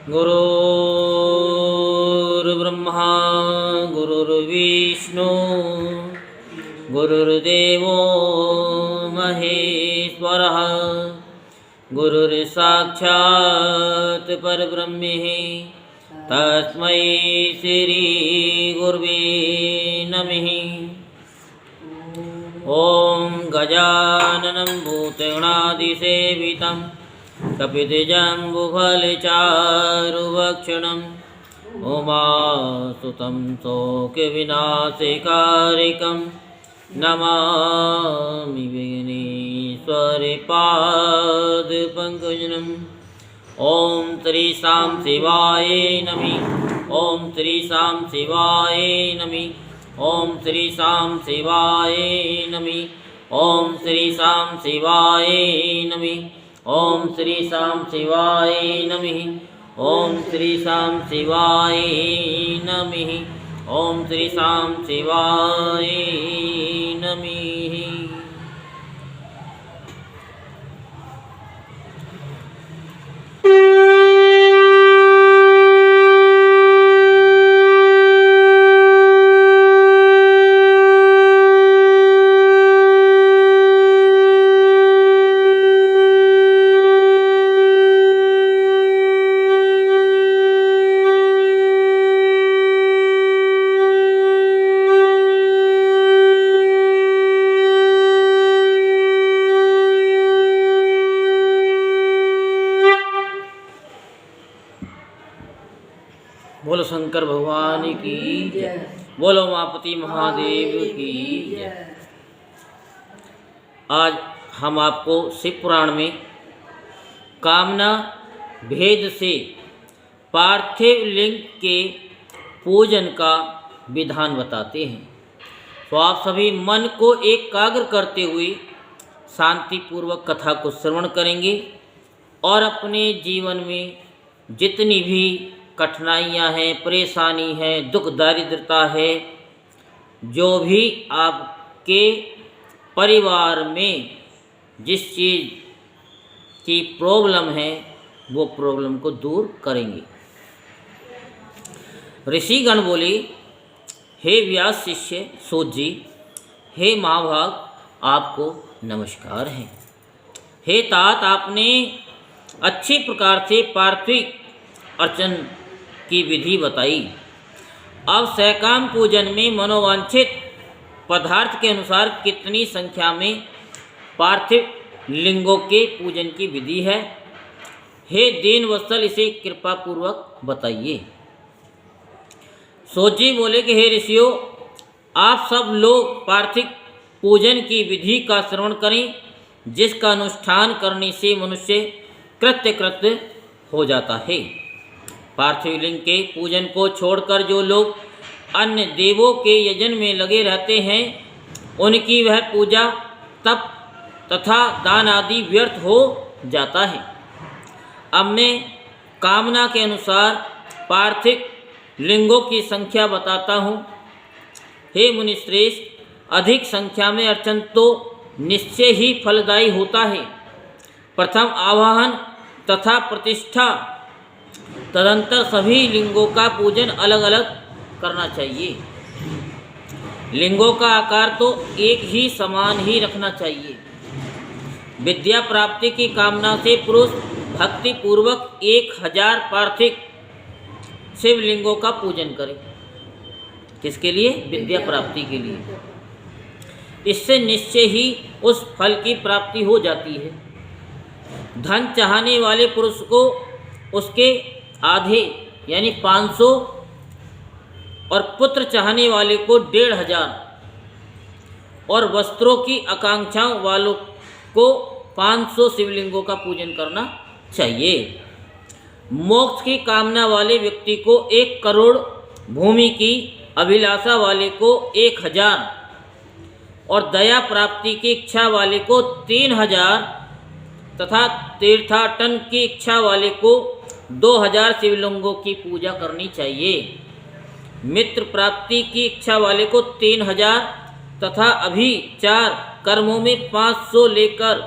गुरुर्ब्रह्मा गुरुर्विष्णु गुरुर्देवो महेश्वरः गुरुर्साक्षात् परब्रह्म तस्मै श्री गुरुवे नमः। ॐ गजाननं भूतगणादिसेवितं कपितजम्बुफलचारुभक्षणम् उमासुतं शोकविनाशकारिकं नमामि विघ्नेश्वरपादपङ्कजम्। ॐ श्री शां शिवाय नमः। ॐ श्री शां शिवाय नमः। ॐ श्री शां शिवाय नमः। ॐ श्री शां शिवाय नमः। ॐ श्री शां शिवाय नमः। ॐ श्री शां शिवाय नमः। ॐ श्री शां शिवाय नमः। बोलो शंकर भगवान की जय। बोलो उमापति महादेव की जय। आज हम आपको शिव पुराण में कामना भेद से पार्थिव लिंग के पूजन का विधान बताते हैं। तो आप सभी मन को एकाग्र करते हुए शांतिपूर्वक कथा को श्रवण करेंगे और अपने जीवन में जितनी भी कठिनाइयाँ हैं, परेशानी है, दुख दारिद्रता है, जो भी आपके परिवार में जिस चीज़ की प्रॉब्लम है वो प्रॉब्लम को दूर करेंगे। ऋषिगण बोले, हे व्यास शिष्य सूत जी, हे महाभाग, आपको नमस्कार है। हे तात, आपने अच्छी प्रकार से पार्थिव अर्चन की विधि बताई। अब सैकाम पूजन में मनोवांछित पदार्थ के अनुसार कितनी संख्या में पार्थिव लिंगों के पूजन की विधि है? हे दीन वत्सल, इसे कृपा पूर्वक बताइए। सूत जी बोले कि हे ऋषियों, आप सब लोग पार्थिव पूजन की विधि का श्रवण करें, जिसका अनुष्ठान करने से मनुष्य कृत्य हो जाता है। पार्थिव लिंग के पूजन को छोड़कर जो लोग अन्य देवों के यजन में लगे रहते हैं, उनकी वह पूजा तप तथा दान आदि व्यर्थ हो जाता है। अब मैं कामना के अनुसार पार्थिव लिंगों की संख्या बताता हूँ। हे मुनिश्रेष्ठ, अधिक संख्या में अर्चन तो निश्चय ही फलदायी होता है। प्रथम आवाहन तथा प्रतिष्ठा, तदंतर सभी लिंगों का पूजन अलग अलग करना चाहिए। लिंगों का आकार तो एक ही समान ही रखना चाहिए। विद्या प्राप्ति की कामना से पुरुष भक्ति पूर्वक 1000 पार्थिव शिवलिंगों का पूजन करे। किसके लिए? विद्या प्राप्ति के लिए। इससे निश्चय ही उस फल की प्राप्ति हो जाती है। धन चाहने वाले पुरुष को उसके आधे यानी 500 और पुत्र चाहने वाले को 1500 और वस्त्रों की आकांक्षा वालों को 500 शिवलिंगों का पूजन करना चाहिए। मोक्ष की कामना वाले व्यक्ति को 1 करोड़, भूमि की अभिलाषा वाले को 1000 और दया प्राप्ति की इच्छा वाले को 3000 तथा तीर्थाटन की इच्छा वाले को 2000 शिवलिंगों की पूजा करनी चाहिए। मित्र प्राप्ति की इच्छा वाले को 3000 तथा अभी 4 कर्मों में 500 लेकर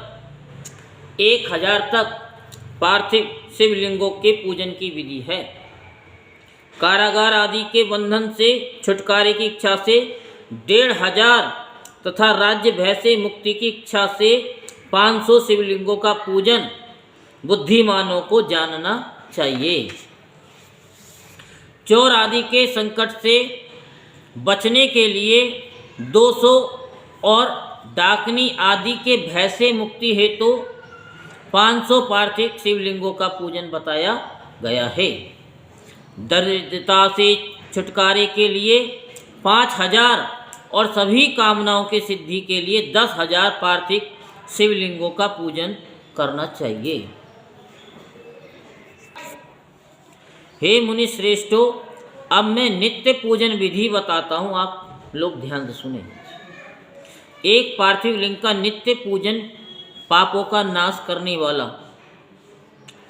1000 तक पार्थिव शिवलिंगों के पूजन की विधि है। कारागार आदि के बंधन से छुटकारे की इच्छा से 1500 तथा राज्य भय से मुक्ति की इच्छा से 500 शिवलिंगों का पूजन बुद्धिमानों को जानना चाहिए। चोर आदि के संकट से बचने के लिए 200 और डाकनी आदि के भय से मुक्ति हेतु 500 पार्थिव शिवलिंगों का पूजन बताया गया है। दरिद्रता से छुटकारे के लिए 5000 और सभी कामनाओं की सिद्धि के लिए 10,000 पार्थिव शिवलिंगों का पूजन करना चाहिए। हे मुनि श्रेष्ठो, अब मैं नित्य पूजन विधि बताता हूँ, आप लोग ध्यान से सुने। एक पार्थिव लिंग का नित्य पूजन पापों का नाश करने वाला,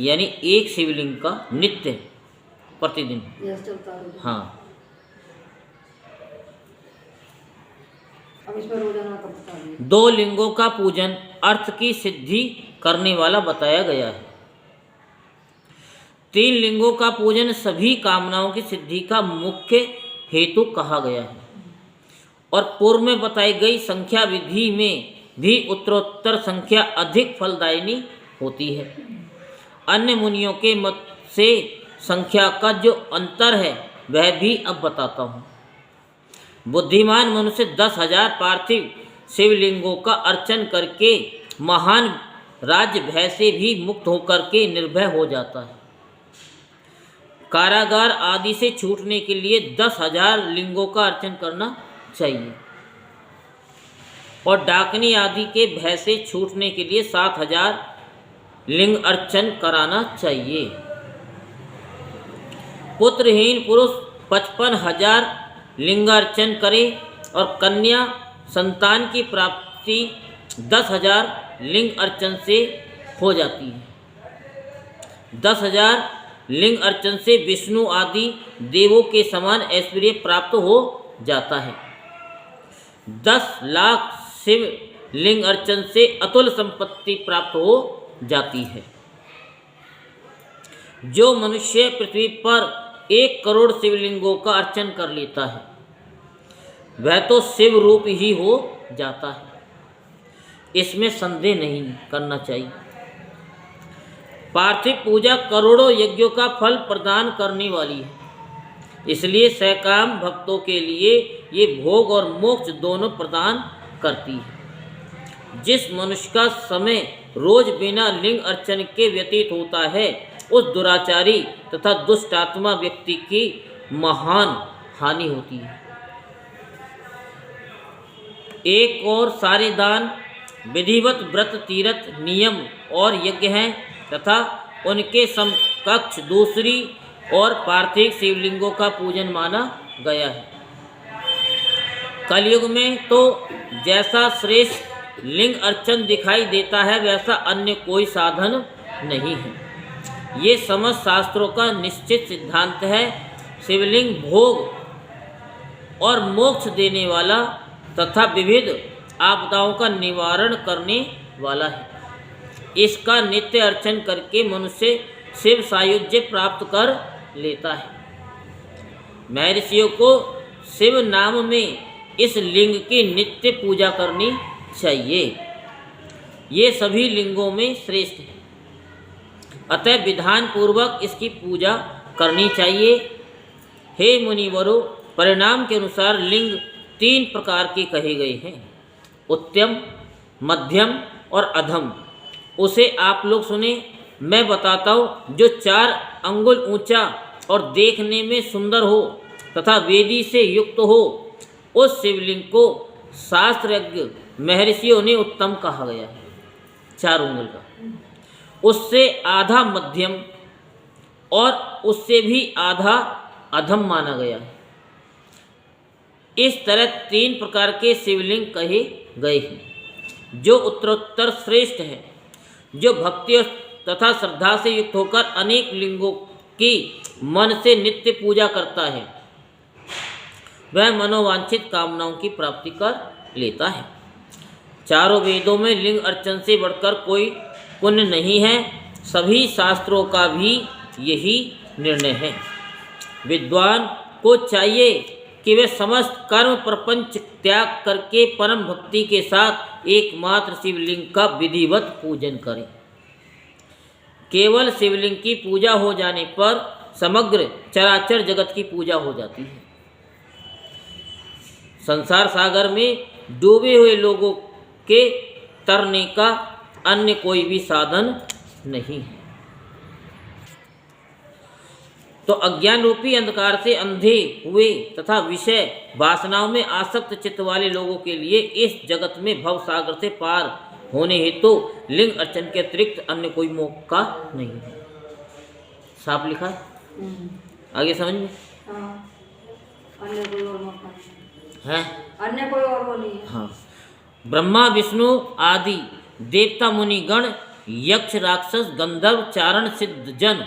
यानी एक शिवलिंग का नित्य प्रतिदिन, हाँ, अब इस पर रोजाना का बता दिए। 2 लिंगों का पूजन अर्थ की सिद्धि करने वाला बताया गया है। 3 लिंगों का पूजन सभी कामनाओं की सिद्धि का मुख्य हेतु कहा गया है। और पूर्व में बताई गई संख्या विधि में भी उत्तरोत्तर संख्या अधिक फलदायिनी होती है। अन्य मुनियों के मत से संख्या का जो अंतर है वह भी अब बताता हूँ। बुद्धिमान मनुष्य 10,000 पार्थिव शिवलिंगों का अर्चन करके महान राज्य भय से भी मुक्त होकर के निर्भय हो जाता है। कारागार आदि से छूटने के लिए 10,000 लिंगों का अर्चन करना चाहिए और डाकनी आदि के भय से छूटने के लिए 7,000 लिंग अर्चन कराना चाहिए। पुत्रहीन पुरुष 55,000 लिंगार्चन करे और कन्या संतान की प्राप्ति 10,000 लिंग अर्चन से हो जाती है। 10,000 लिंग अर्चन से विष्णु आदि देवों के समान ऐश्वर्य प्राप्त हो जाता है। 10 लाख शिव लिंग अर्चन से अतुल संपत्ति प्राप्त हो जाती है। जो मनुष्य पृथ्वी पर 1 करोड़ शिवलिंगों का अर्चन कर लेता है वह तो शिव रूप ही हो जाता है, इसमें संदेह नहीं करना चाहिए। पार्थिव पूजा करोड़ों यज्ञों का फल प्रदान करने वाली है, इसलिए सकाम भक्तों के लिए ये भोग और मोक्ष दोनों प्रदान करती है। जिस मनुष्य का समय रोज बिना लिंग अर्चन के व्यतीत होता है उस दुराचारी तथा दुष्ट आत्मा व्यक्ति की महान हानि होती है। एक और सारे दान, विधिवत व्रत, तीर्थ, नियम और यज्ञ हैं तथा उनके समकक्ष दूसरी और पार्थिव शिवलिंगों का पूजन माना गया है। कलयुग में तो जैसा श्रेष्ठ लिंग अर्चन दिखाई देता है वैसा अन्य कोई साधन नहीं है। ये समस्त शास्त्रों का निश्चित सिद्धांत है। शिवलिंग भोग और मोक्ष देने वाला तथा विविध आपदाओं का निवारण करने वाला है। इसका नित्य अर्चन करके मनुष्य शिव सायुज्य प्राप्त कर लेता है। महर्षियों को शिव नाम में इस लिंग की नित्य पूजा करनी चाहिए। ये सभी लिंगों में श्रेष्ठ है, अतः विधान पूर्वक इसकी पूजा करनी चाहिए। हे मुनिवरों, परिणाम के अनुसार लिंग 3 प्रकार के कहे गए हैं, उत्तम, मध्यम और अधम। उसे आप लोग सुने, मैं बताता हूँ। जो 4 अंगुल ऊंचा और देखने में सुंदर हो तथा वेदी से युक्त हो उस शिवलिंग को शास्त्रज्ञ महर्षियों ने उत्तम कहा गया है, 4 अंगुल का। उससे आधा मध्यम और उससे भी आधा अधम माना गया है। इस तरह 3 प्रकार के शिवलिंग कहे गए हैं जो उत्तरोत्तर श्रेष्ठ है। जो भक्ति तथा श्रद्धा से युक्त होकर अनेक लिंगों की मन से नित्य पूजा करता है वह मनोवांछित कामनाओं की प्राप्ति कर लेता है। चारों वेदों में लिंग अर्चन से बढ़कर कोई पुण्य नहीं है। सभी शास्त्रों का भी यही निर्णय है। विद्वान को चाहिए कि वे समस्त कर्म प्रपंच त्याग करके परम भक्ति के साथ एकमात्र शिवलिंग का विधिवत पूजन करें। केवल शिवलिंग की पूजा हो जाने पर समग्र चराचर जगत की पूजा हो जाती है। संसार सागर में डूबे हुए लोगों के तरने का अन्य कोई भी साधन नहीं है। तो अज्ञान रूपी अंधकार से अंधे हुए तथा विषय वासनाओं में आसक्त चित्त वाले लोगों के लिए इस जगत में भव सागर से पार होने हेतु लिंग अर्चन के अतिरिक्त अन्य कोई मौका नहीं है। साफ लिखा है, आगे समझ में हाँ, अन्य कोई और मौका नहीं है। अन्य कोई और वो नहीं है। हाँ, ब्रह्मा विष्णु आदि देवता मुनि गण, यक्ष राक्षस गंधर्व चारण सिद्ध जन,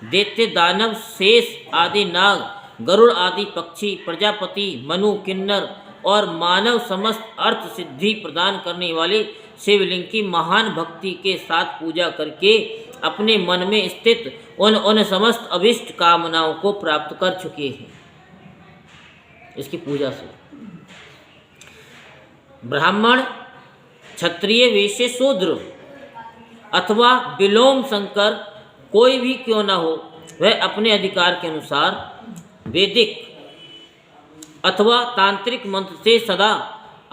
दैत्य दानव शेष आदि नाग, गरुड़ आदि पक्षी, प्रजापति मनु किन्नर और मानव समस्त अर्थ सिद्धि प्रदान करने वाले शिवलिंग की महान भक्ति के साथ पूजा करके अपने मन में स्थित उन समस्त अभिष्ट कामनाओं को प्राप्त कर चुके हैं। इसकी पूजा से ब्राह्मण क्षत्रिय वैश्य शूद्र अथवा विलोम शंकर कोई भी क्यों न हो, वह अपने अधिकार के अनुसार वैदिक अथवा तांत्रिक मंत्र से सदा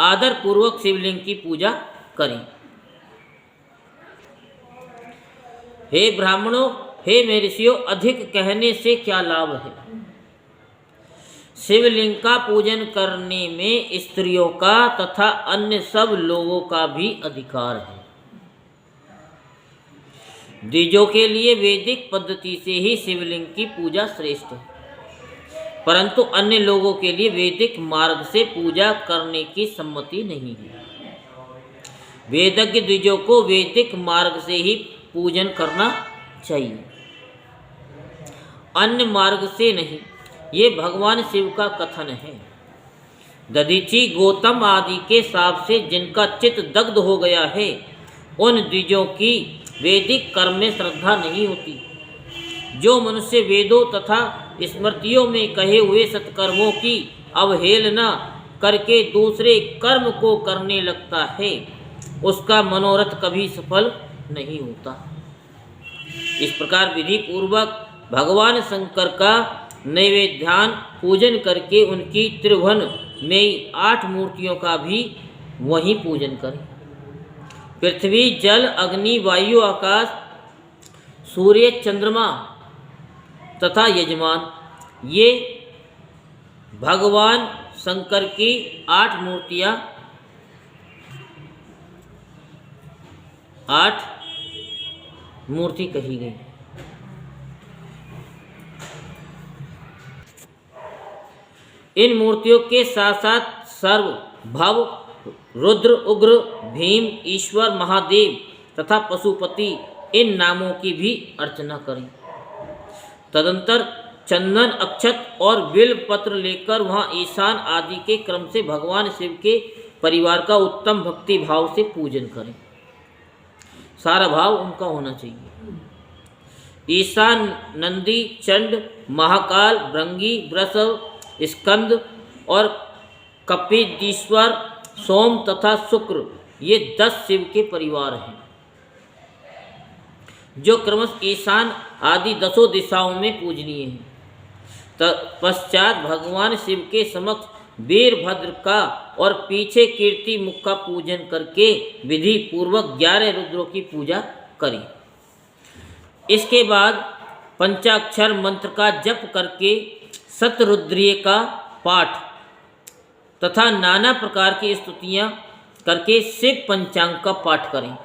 आदर पूर्वक शिवलिंग की पूजा करें। हे ब्राह्मणों, हे मेरे ऋषियों, अधिक कहने से क्या लाभ है। शिवलिंग का पूजन करने में स्त्रियों का तथा अन्य सब लोगों का भी अधिकार है। द्विजों के लिए वैदिक पद्धति से ही शिवलिंग की पूजा श्रेष्ठ है, परंतु अन्य लोगों के लिए वैदिक मार्ग से पूजा करने की सम्मति नहीं है। वेदज्ञ द्विजों को वैदिक मार्ग से ही पूजन करना चाहिए, अन्य मार्ग से नहीं। ये भगवान शिव का कथन है। दधीची गौतम आदि के शाप से जिनका चित्त दग्ध हो गया है, उन द्विजों की वैदिक कर्म में श्रद्धा नहीं होती। जो मनुष्य वेदों तथा स्मृतियों में कहे हुए सत्कर्मों की अवहेलना करके दूसरे कर्म को करने लगता है, उसका मनोरथ कभी सफल नहीं होता। इस प्रकार विधि पूर्वक भगवान शंकर का नैवेद्यान पूजन करके उनकी त्रिभुवन में 8 मूर्तियों का भी वहीं पूजन करें। पृथ्वी जल अग्नि वायु आकाश सूर्य चंद्रमा तथा यजमान, ये भगवान शंकर की 8 मूर्तियाँ 8 मूर्ति कही गई। इन मूर्तियों के साथ साथ सर्व भव रुद्र उग्र भीम ईश्वर महादेव तथा पशुपति इन नामों की भी अर्चना करें। तदंतर चंदन अक्षत और बिल्व पत्र लेकर वहाँ ईशान आदि के क्रम से भगवान शिव के परिवार का उत्तम भक्ति भाव से पूजन करें। सारा भाव उनका होना चाहिए। ईशान नंदी चंड महाकाल भृंगी वृषभ स्कंद और कपिदीश्वर सोम तथा शुक्र, ये 10 शिव के परिवार हैं, जो क्रमशः ईशान आदि 10 दिशाओं में पूजनीय हैं। तत्पश्चात भगवान शिव के समक्ष वीरभद्र का और पीछे कीर्ति मुख का पूजन करके विधि पूर्वक 11 रुद्रों की पूजा करें। इसके बाद पंचाक्षर मंत्र का जप करके शतरुद्रीय का पाठ तथा नाना प्रकार की स्तुतियाँ करके शिव पंचांग का पाठ करें।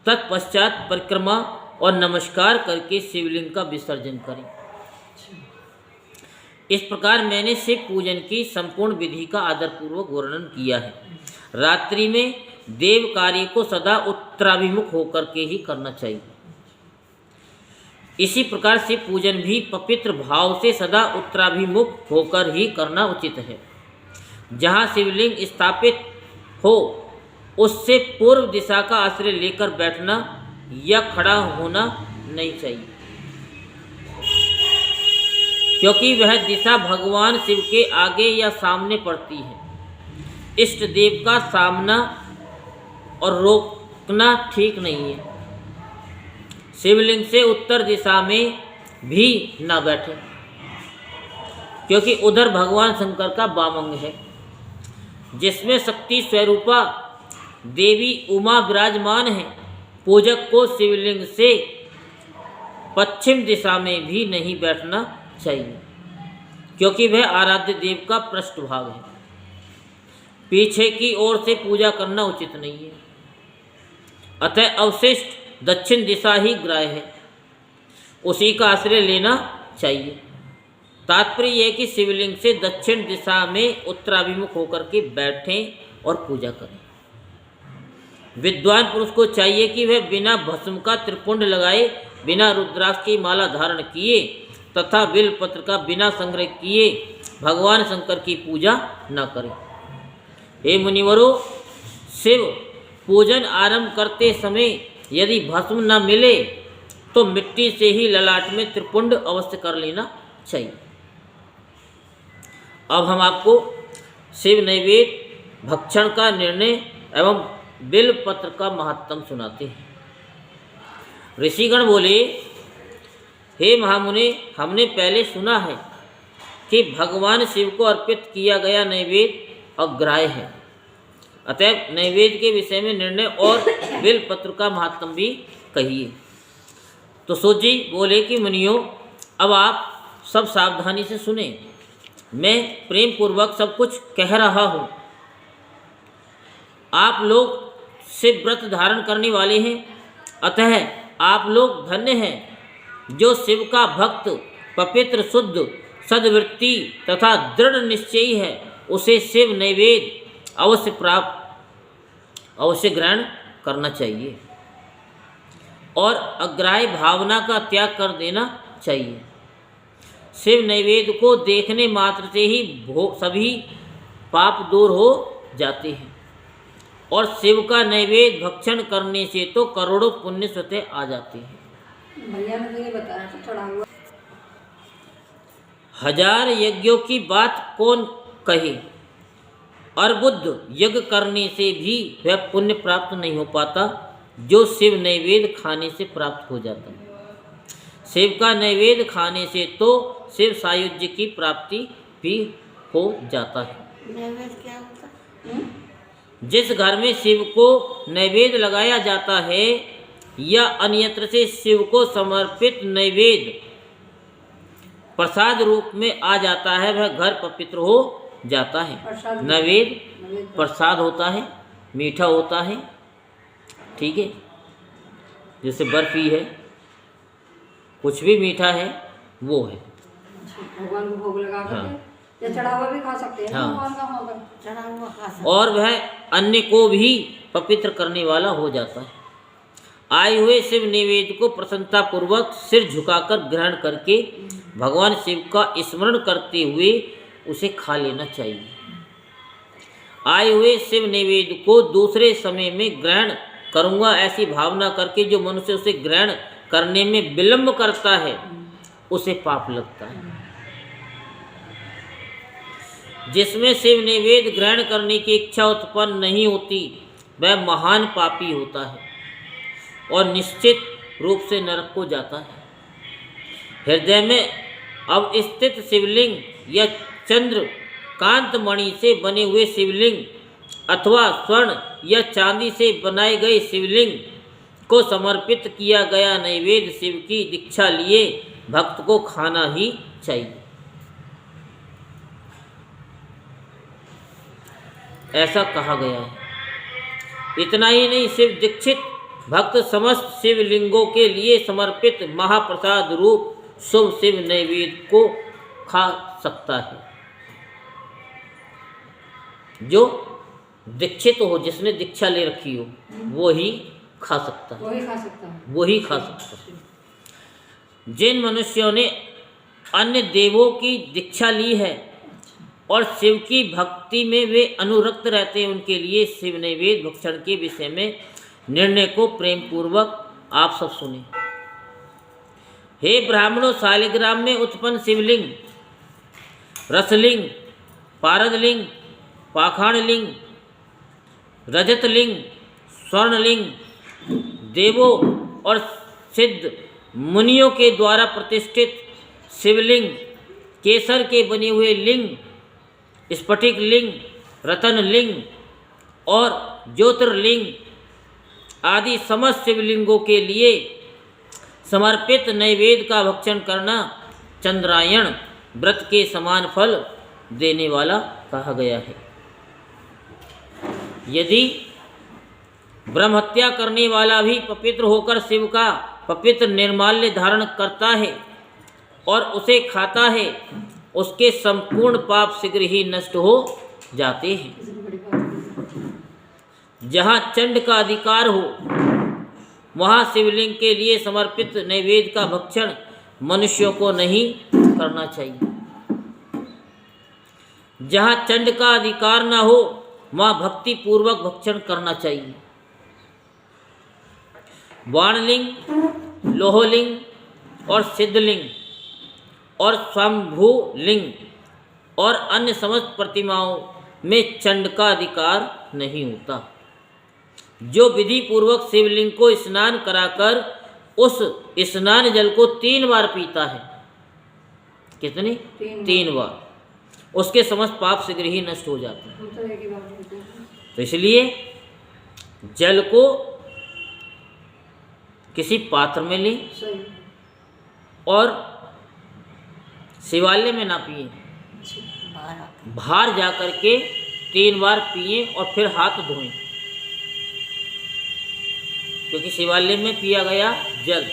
तत्पश्चात परिक्रमा और नमस्कार करके शिवलिंग का विसर्जन करें। इस प्रकार मैंने शिव पूजन की संपूर्ण विधि का आदरपूर्वक वर्णन किया है। रात्रि में देव कार्य को सदा उत्तराभिमुख होकर के ही करना चाहिए। इसी प्रकार शिव पूजन भी पवित्र भाव से सदा उत्तराभिमुख होकर ही करना उचित है। जहाँ शिवलिंग स्थापित हो उससे पूर्व दिशा का आश्रय लेकर बैठना या खड़ा होना नहीं चाहिए, क्योंकि वह दिशा भगवान शिव के आगे या सामने पड़ती है। इष्ट देव का सामना और रोकना ठीक नहीं है। शिवलिंग से उत्तर दिशा में भी ना बैठे, क्योंकि उधर भगवान शंकर का वामंग है, जिसमें शक्ति स्वरूपा देवी उमा विराजमान है। पूजक को शिवलिंग से पश्चिम दिशा में भी नहीं बैठना चाहिए, क्योंकि वह आराध्य देव का पृष्ठभाग है। पीछे की ओर से पूजा करना उचित नहीं है। अतः अवशिष्ट दक्षिण दिशा ही ग्राह्य है, उसी का आश्रय लेना चाहिए। तात्पर्य यह कि शिवलिंग से दक्षिण दिशा में उत्तराभिमुख होकर के बैठें और पूजा करें। विद्वान पुरुष को चाहिए कि वह बिना भस्म का त्रिपुंड लगाए, बिना रुद्राक्ष की माला धारण किए तथा बिल्वपत्र का बिना संग्रह किए भगवान शंकर की पूजा न करें। हे मुनिवरों, शिव पूजन आरंभ करते समय यदि भस्म न मिले तो मिट्टी से ही ललाट में त्रिपुंड अवश्य कर लेना चाहिए। अब हम आपको शिव नैवेद्य भक्षण का निर्णय एवं बिल्वपत्र का महत्तम सुनाते हैं। ऋषिगण बोले, हे महामुने, हमने पहले सुना है कि भगवान शिव को अर्पित किया गया नैवेद्य अग्राह्य है, अतएव नैवेद्य के विषय में निर्णय और बिल्वपत्र का महत्तम भी कहिए। तो सूत जी बोले कि मुनियों, अब आप सब सावधानी से सुने, मैं प्रेम पूर्वक सब कुछ कह रहा हूँ। आप लोग शिव व्रत धारण करने वाले हैं, अतः आप लोग धन्य हैं जो शिव का भक्त, पवित्र, शुद्ध, सद्वृत्ति तथा दृढ़ निश्चयी है। उसे शिव नैवेद्य अवश्य ग्रहण करना चाहिए और अग्राह्य भावना का त्याग कर देना चाहिए। शिव नैवेद्य को देखने मात्र से ही सभी पाप दूर हो जाते हैं और शिव का नैवेद्य भक्षण करने से तो करोड़ों पुण्य स्वतः आ जाते हैं। भैया ने तो ये बताया था चढ़ा हुआ। हजार यज्ञों की बात कौन कहे, अर्बुद्ध यज्ञ करने से भी वह पुण्य प्राप्त नहीं हो पाता जो शिव नैवेद्य खाने से प्राप्त हो जाता है। शिव का नैवेद्य खाने से तो शिव सायुज्य की प्राप्ति भी हो जाता है। नैवेद्य क्या होता है? जिस घर में शिव को नैवेद्य लगाया जाता है या अन्यत्र से शिव को समर्पित नैवेद्य प्रसाद रूप में आ जाता है, वह घर पवित्र हो जाता है। नैवेद्य प्रसाद होता है, मीठा होता है, ठीक है, जैसे बर्फी है, कुछ भी मीठा है वो है। भगवान को भोग लगा करके या चढ़ा हुआ भी खा सकते हैं। हाँ। भगवान का होगा चढ़ा हुआ खा सकते हैं। और वह अन्य को भी पवित्र करने वाला हो जाता है। आए हुए शिव निवेद्य को प्रसन्नता पूर्वक सिर झुकाकर ग्रहण करके भगवान शिव का स्मरण करते हुए उसे खा लेना चाहिए। आए हुए शिव निवेद्य को दूसरे समय में ग्रहण करूँगा ऐसी भावना करके जो मनुष्य उसे ग्रहण करने में विलंब करता है उसे पाप लगता है। जिसमें शिव नैवेद्य ग्रहण करने की इच्छा उत्पन्न नहीं होती वह महान पापी होता है और निश्चित रूप से नरक को जाता है। हृदय में अवस्थित शिवलिंग या चंद्र कांत मणि से बने हुए शिवलिंग अथवा स्वर्ण या चांदी से बनाए गए शिवलिंग को समर्पित किया गया नैवेद्य शिव की दीक्षा लिए भक्त को खाना ही चाहिए। ऐसा कहा गया है। इतना ही नहीं, शिव दीक्षित भक्त समस्त शिवलिंगों के लिए समर्पित महाप्रसाद रूप शुभ शिव नैवेद्य को खा सकता है। जो दीक्षित हो, जिसने दीक्षा ले रखी हो, वो ही खा सकता है, वही खा सकता है, वही खा सकता है। जिन मनुष्यों ने अन्य देवों की दीक्षा ली है और शिव की भक्ति में वे अनुरक्त रहते हैं, उनके लिए शिव नैवेद्य भक्षण के विषय में निर्णय को प्रेम पूर्वक आप सब सुने। हे ब्राह्मणों, शालिग्राम में उत्पन्न शिवलिंग, रसलिंग, पारदलिंग, पाषाणलिंग, रजतलिंग, स्वर्णलिंग, देवों और सिद्ध मुनियों के द्वारा प्रतिष्ठित शिवलिंग, केसर के बने हुए लिंग, स्फटिक लिंग, रतन लिंग और ज्योतिर्लिंग आदि समस्त शिवलिंगों के लिए समर्पित नैवेद्य का भक्षण करना चंद्रायण व्रत के समान फल देने वाला कहा गया है। यदि ब्रह्महत्या करने वाला भी पवित्र होकर शिव का पवित्र निर्माल्य धारण करता है और उसे खाता है, उसके संपूर्ण पाप शीघ्र ही नष्ट हो जाते हैं। जहाँ चंड का अधिकार हो वहाँ शिवलिंग के लिए समर्पित नैवेद्य का भक्षण मनुष्यों को नहीं करना चाहिए। जहाँ चंड का अधिकार न हो वहाँ भक्ति पूर्वक भक्षण करना चाहिए। वाणलिंग, लोहलिंग और सिद्धलिंग और स्वयंभूलिंग और अन्य समस्त प्रतिमाओं में चंड का अधिकार नहीं होता। जो विधि पूर्वक शिवलिंग को स्नान कराकर उस स्नान जल को 3 बार पीता है, कितनी? 3 बार, उसके समस्त पाप शीघ्र ही नष्ट हो जाते हैं। तो इसलिए जल को किसी पात्र में लें और शिवालय में ना पिए, बाहर जा कर के 3 बार पिए और फिर हाथ धोएं, क्योंकि शिवालय में पिया गया जल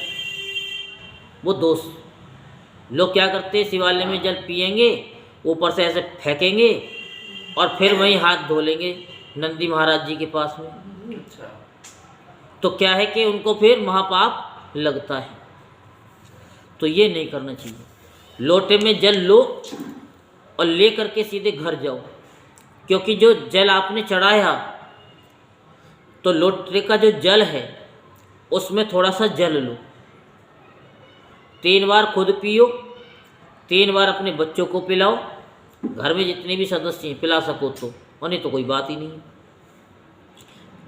वो दोष। लोग क्या करते हैं, शिवालय में जल पिएंगे, ऊपर से ऐसे फेंकेंगे और फिर वहीं हाथ धो लेंगे नंदी महाराज जी के पास में। तो क्या है कि उनको फिर महापाप लगता है। तो ये नहीं करना चाहिए। लोटे में जल लो और ले करके सीधे घर जाओ, क्योंकि जो जल आपने चढ़ाया तो लोटे का जो जल है उसमें थोड़ा सा जल लो, 3 बार खुद पियो, 3 बार अपने बच्चों को पिलाओ, घर में जितने भी सदस्य हैं पिला सको तो, और नहीं तो कोई बात ही नहीं।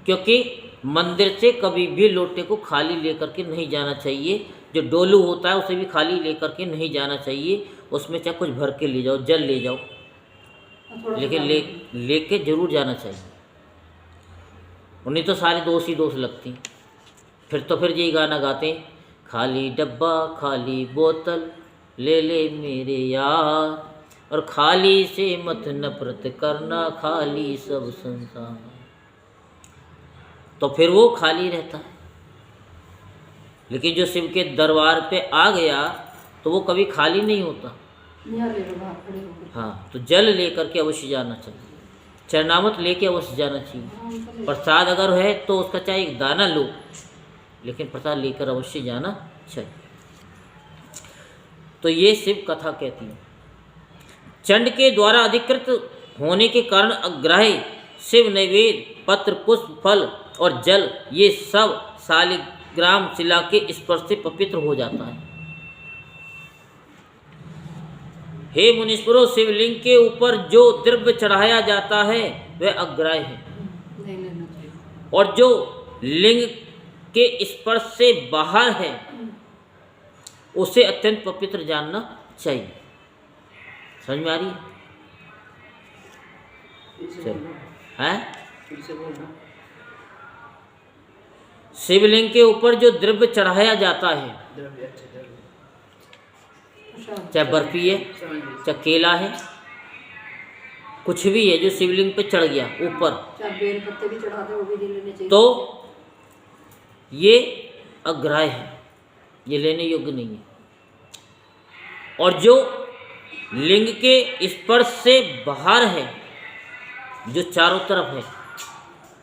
क्योंकि मंदिर से कभी भी लोटे को खाली लेकर के नहीं जाना चाहिए। जो डोलू होता है उसे भी खाली लेकर के नहीं जाना चाहिए, उसमें चाहे कुछ भर के ले जाओ, जल ले जाओ, लेकिन लेके जरूर जाना चाहिए। उन्हें तो सारे दोष ही दोष लगती हैं। फिर तो फिर यही गाना गाते हैं, खाली डब्बा खाली बोतल ले ले मेरे यार, और खाली से मत नफरत करना, खाली सब संसार। तो फिर वो खाली रहता है। लेकिन जो शिव के दरबार पे आ गया तो वो कभी खाली नहीं होता। हाँ, तो जल लेकर के अवश्य जाना चाहिए, चरणामत लेके अवश्य जाना चाहिए। प्रसाद अगर है तो उसका चाहे एक दाना लो, लेकिन प्रसाद लेकर अवश्य जाना चाहिए। तो ये शिव कथा कहती है। चंड के द्वारा अधिकृत होने के कारण अग्राह्य शिव नैवेद्य, पत्र, पुष्प, फल और जल ये सब शालिग्राम शिला के स्पर्श से पवित्र हो जाता है। हे मुनीश्वरों, शिवलिंग के ऊपर जो द्रव्य चढ़ाया जाता है वह अग्राह्य है, और जो लिंग के स्पर्श से बाहर है उसे अत्यंत पवित्र जानना चाहिए। समझ में आ रही है? शिवलिंग के ऊपर जो द्रव्य चढ़ाया जाता है, चाहे बर्फी है, चाहे केला है, कुछ भी है जो शिवलिंग पे चढ़ गया ऊपर, तो ये अग्राह्य है, ये लेने योग्य नहीं है। और जो लिंग के स्पर्श से बाहर है, जो चारों तरफ है,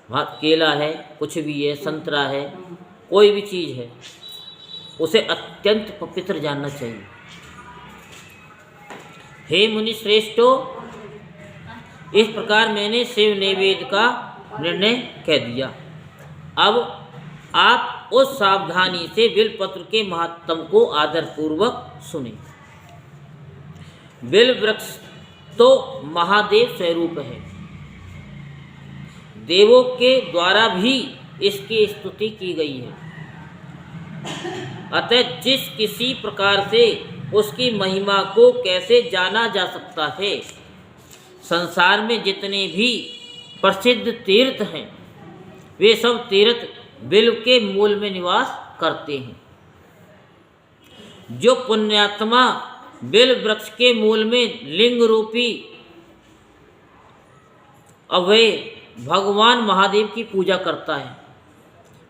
वहाँ केला है, कुछ भी है, संतरा है, कोई भी चीज़ है, उसे अत्यंत पवित्र जानना चाहिए। हे मुनि श्रेष्ठो, इस प्रकार मैंने शिव नैवेद्य का निर्णय कह दिया। अब आप उस सावधानी से बिलपत्र के महात्म को आदरपूर्वक सुने। बिल वृक्ष तो महादेव स्वरूप है। देवों के द्वारा भी इसकी स्तुति की गई है। अतः जिस किसी प्रकार से उसकी महिमा को कैसे जाना जा सकता है, संसार में जितने भी प्रसिद्ध तीर्थ हैं वे सब तीर्थ बिल्व के मूल में निवास करते हैं। जो पुण्यात्मा बिल्व वृक्ष के मूल में लिंग रूपी अवय भगवान महादेव की पूजा करता है,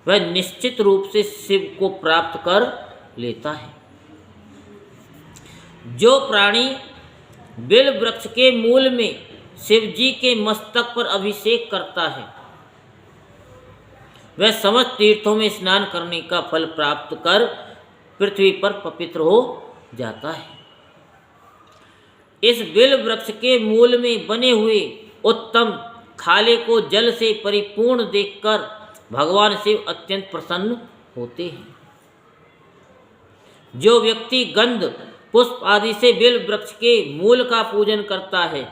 वह निश्चित रूप से शिव को प्राप्त कर लेता है। जो प्राणी बिल्व वृक्ष के मूल में शिव जी के मस्तक पर अभिषेक करता है, वह समस्त तीर्थों में स्नान करने का फल प्राप्त कर पृथ्वी पर पवित्र हो जाता है। इस बिल्व वृक्ष के मूल में बने हुए उत्तम थाले को जल से परिपूर्ण देखकर भगवान शिव अत्यंत प्रसन्न होते हैं। जो व्यक्ति गंध पुष्प आदि से बिल्व वृक्ष के मूल का पूजन करता है,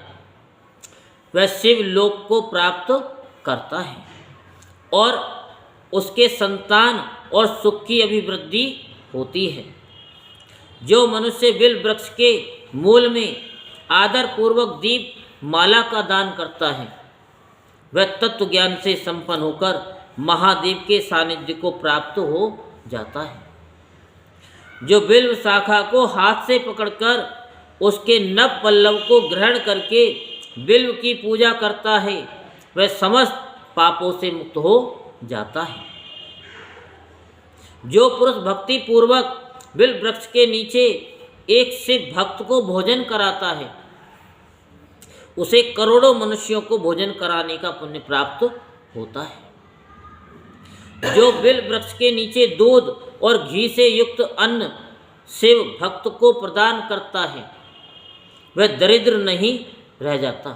वह शिव लोक को प्राप्त करता है और उसके संतान और सुख की अभिवृद्धि होती है। जो मनुष्य बिल्व वृक्ष के मूल में आदर पूर्वक दीप माला का दान करता है, वह तत्व ज्ञान से संपन्न होकर महादेव के सानिध्य को प्राप्त हो जाता है। जो बिल्व शाखा को हाथ से पकड़कर उसके नव पल्लव को ग्रहण करके बिल्व की पूजा करता है, वह समस्त पापों से मुक्त हो जाता है। जो पुरुष भक्ति पूर्वक बिल्व वृक्ष के नीचे एक शिव भक्त को भोजन कराता है, उसे करोड़ों मनुष्यों को भोजन कराने का पुण्य प्राप्त होता है। जो बिल्व वृक्ष के नीचे दूध और घी से युक्त अन्न शिव भक्त को प्रदान करता है, वह दरिद्र नहीं रह जाता।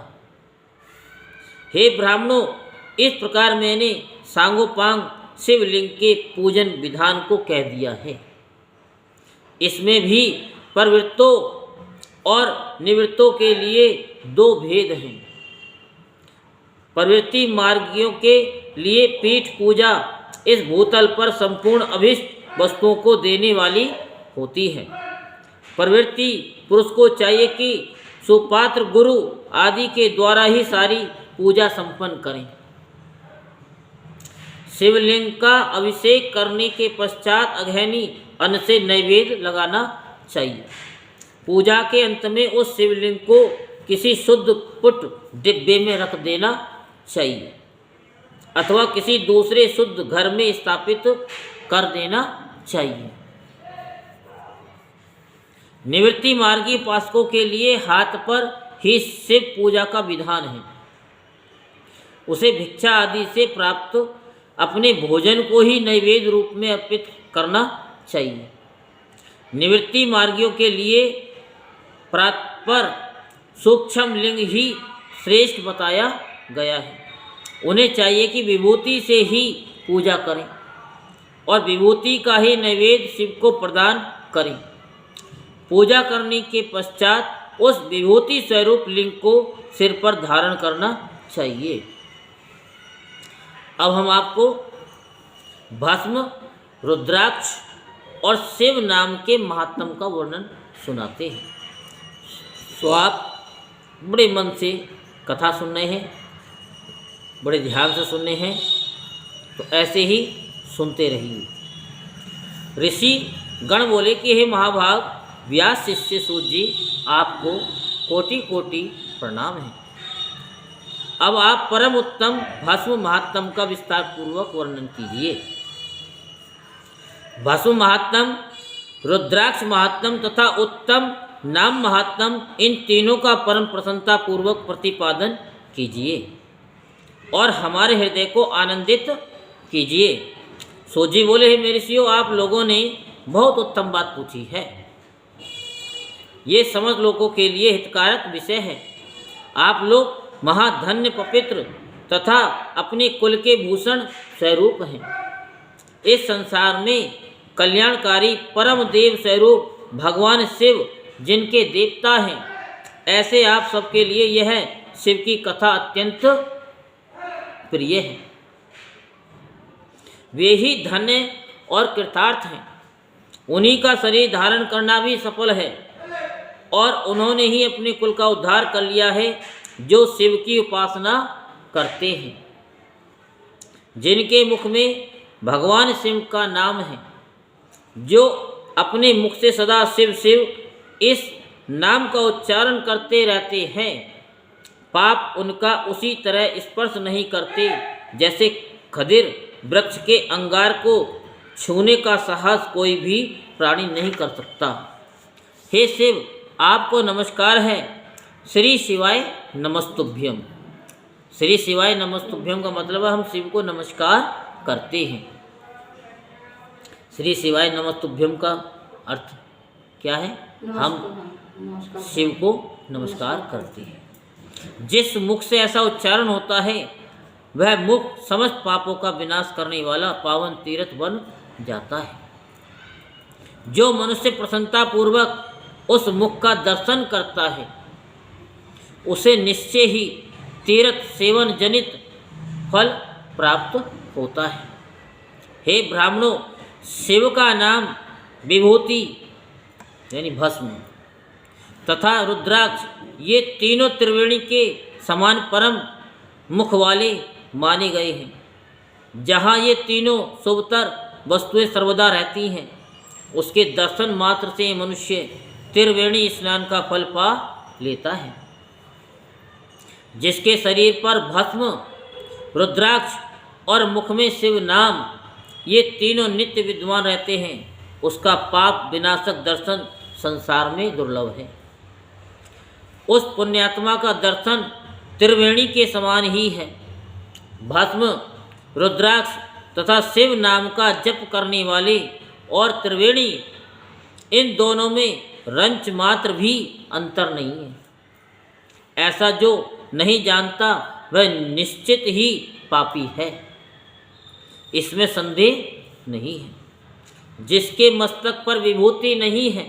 हे ब्राह्मणों, इस प्रकार मैंने सांगोपांग शिवलिंग के पूजन विधान को कह दिया है। इसमें भी प्रवृत्तों और निवृत्तों के लिए दो भेद हैं। प्रवृत्ति मार्गियों के लिए पीठ पूजा इस भूतल पर संपूर्ण अभिष्ट वस्तुओं को देने वाली होती है। प्रवृत्ति पुरुष को चाहिए कि सुपात्र गुरु आदि के द्वारा ही सारी पूजा संपन्न करें। शिवलिंग का अभिषेक करने के पश्चात अघैनी अन्न से नैवेद्य लगाना चाहिए। पूजा के अंत में उस शिवलिंग को किसी शुद्ध पुट डिब्बे में रख देना चाहिए अथवा किसी दूसरे शुद्ध घर में स्थापित कर देना चाहिए। निवृत्ति मार्गी उपासकों के लिए हाथ पर ही शिव पूजा का विधान है। उसे भिक्षा आदि से प्राप्त अपने भोजन को ही नैवेद्य रूप में अर्पित करना चाहिए। निवृत्ति मार्गियों के लिए पर सूक्ष्म लिंग ही श्रेष्ठ बताया गया है। उन्हें चाहिए कि विभूति से ही पूजा करें और विभूति का ही नैवेद्य शिव को प्रदान करें। पूजा करने के पश्चात उस विभूति स्वरूप लिंग को सिर पर धारण करना चाहिए। अब हम आपको भस्म, रुद्राक्ष और शिव नाम के महात्म का वर्णन सुनाते हैं। तो आप बड़े मन से कथा सुनने हैं, बड़े ध्यान से सुनने हैं, तो ऐसे ही सुनते रहिए। ऋषि गण बोले कि हे महाभाग व्यास शिष्य सूत जी, आपको कोटि कोटि प्रणाम है। अब आप परम उत्तम भस्म महात्म का विस्तार पूर्वक वर्णन कीजिए। भस्म महात्म, रुद्राक्ष महात्म तथा उत्तम नाम महात्म, इन तीनों का परम प्रसन्नता पूर्वक प्रतिपादन कीजिए और हमारे हृदय को आनंदित कीजिए। सूत जी बोले, हे मेरे ऋषियों, आप लोगों ने बहुत उत्तम बात पूछी है। ये समझ लोगों के लिए हितकारक विषय है। आप लोग महाधन्य पवित्र तथा अपने कुल के भूषण स्वरूप हैं। इस संसार में कल्याणकारी परम देव स्वरूप भगवान शिव जिनके देवता हैं, ऐसे आप सबके लिए यह शिव की कथा अत्यंत प्रिय है। वे ही धन्य और कृतार्थ हैं, उन्हीं का शरीर धारण करना भी सफल है और उन्होंने ही अपने कुल का उद्धार कर लिया है जो शिव की उपासना करते हैं, जिनके मुख में भगवान शिव का नाम है, जो अपने मुख से सदा शिव शिव इस नाम का उच्चारण करते रहते हैं। पाप उनका उसी तरह स्पर्श नहीं करते जैसे खदिर वृक्ष के अंगार को छूने का साहस कोई भी प्राणी नहीं कर सकता। हे शिव, आपको नमस्कार है। श्री शिवाय नमस्तुभ्यम। श्री शिवाय नमस्तुभ्यम का मतलब है हम शिव को नमस्कार करते हैं। श्री शिवाय नमस्तुभ्यम का अर्थ क्या है? हम शिव को नमस्कार करते हैं। जिस मुख से ऐसा उच्चारण होता है वह मुख समस्त पापों का विनाश करने वाला पावन तीर्थ बन जाता है। जो मनुष्य प्रसन्नता पूर्वक उस मुख का दर्शन करता है उसे निश्चय ही तीर्थ सेवन जनित फल प्राप्त होता है। हे ब्राह्मणों, शिव का नाम विभूति यानी भस्म तथा रुद्राक्ष ये तीनों त्रिवेणी के समान परम मुख वाले माने गए हैं। जहाँ ये तीनों शुभतर वस्तुएं सर्वदा रहती हैं, उसके दर्शन मात्र से मनुष्य त्रिवेणी स्नान का फल पा लेता है। जिसके शरीर पर भस्म, रुद्राक्ष और मुख में शिव नाम ये तीनों नित्य विद्यमान रहते हैं, उसका पाप विनाशक दर्शन संसार में दुर्लभ है। उस पुण्यात्मा का दर्शन त्रिवेणी के समान ही है। भस्म, रुद्राक्ष तथा शिव नाम का जप करने वाले और त्रिवेणी, इन दोनों में रंच मात्र भी अंतर नहीं है। ऐसा जो नहीं जानता वह निश्चित ही पापी है, इसमें संदेह नहीं है। जिसके मस्तक पर विभूति नहीं है,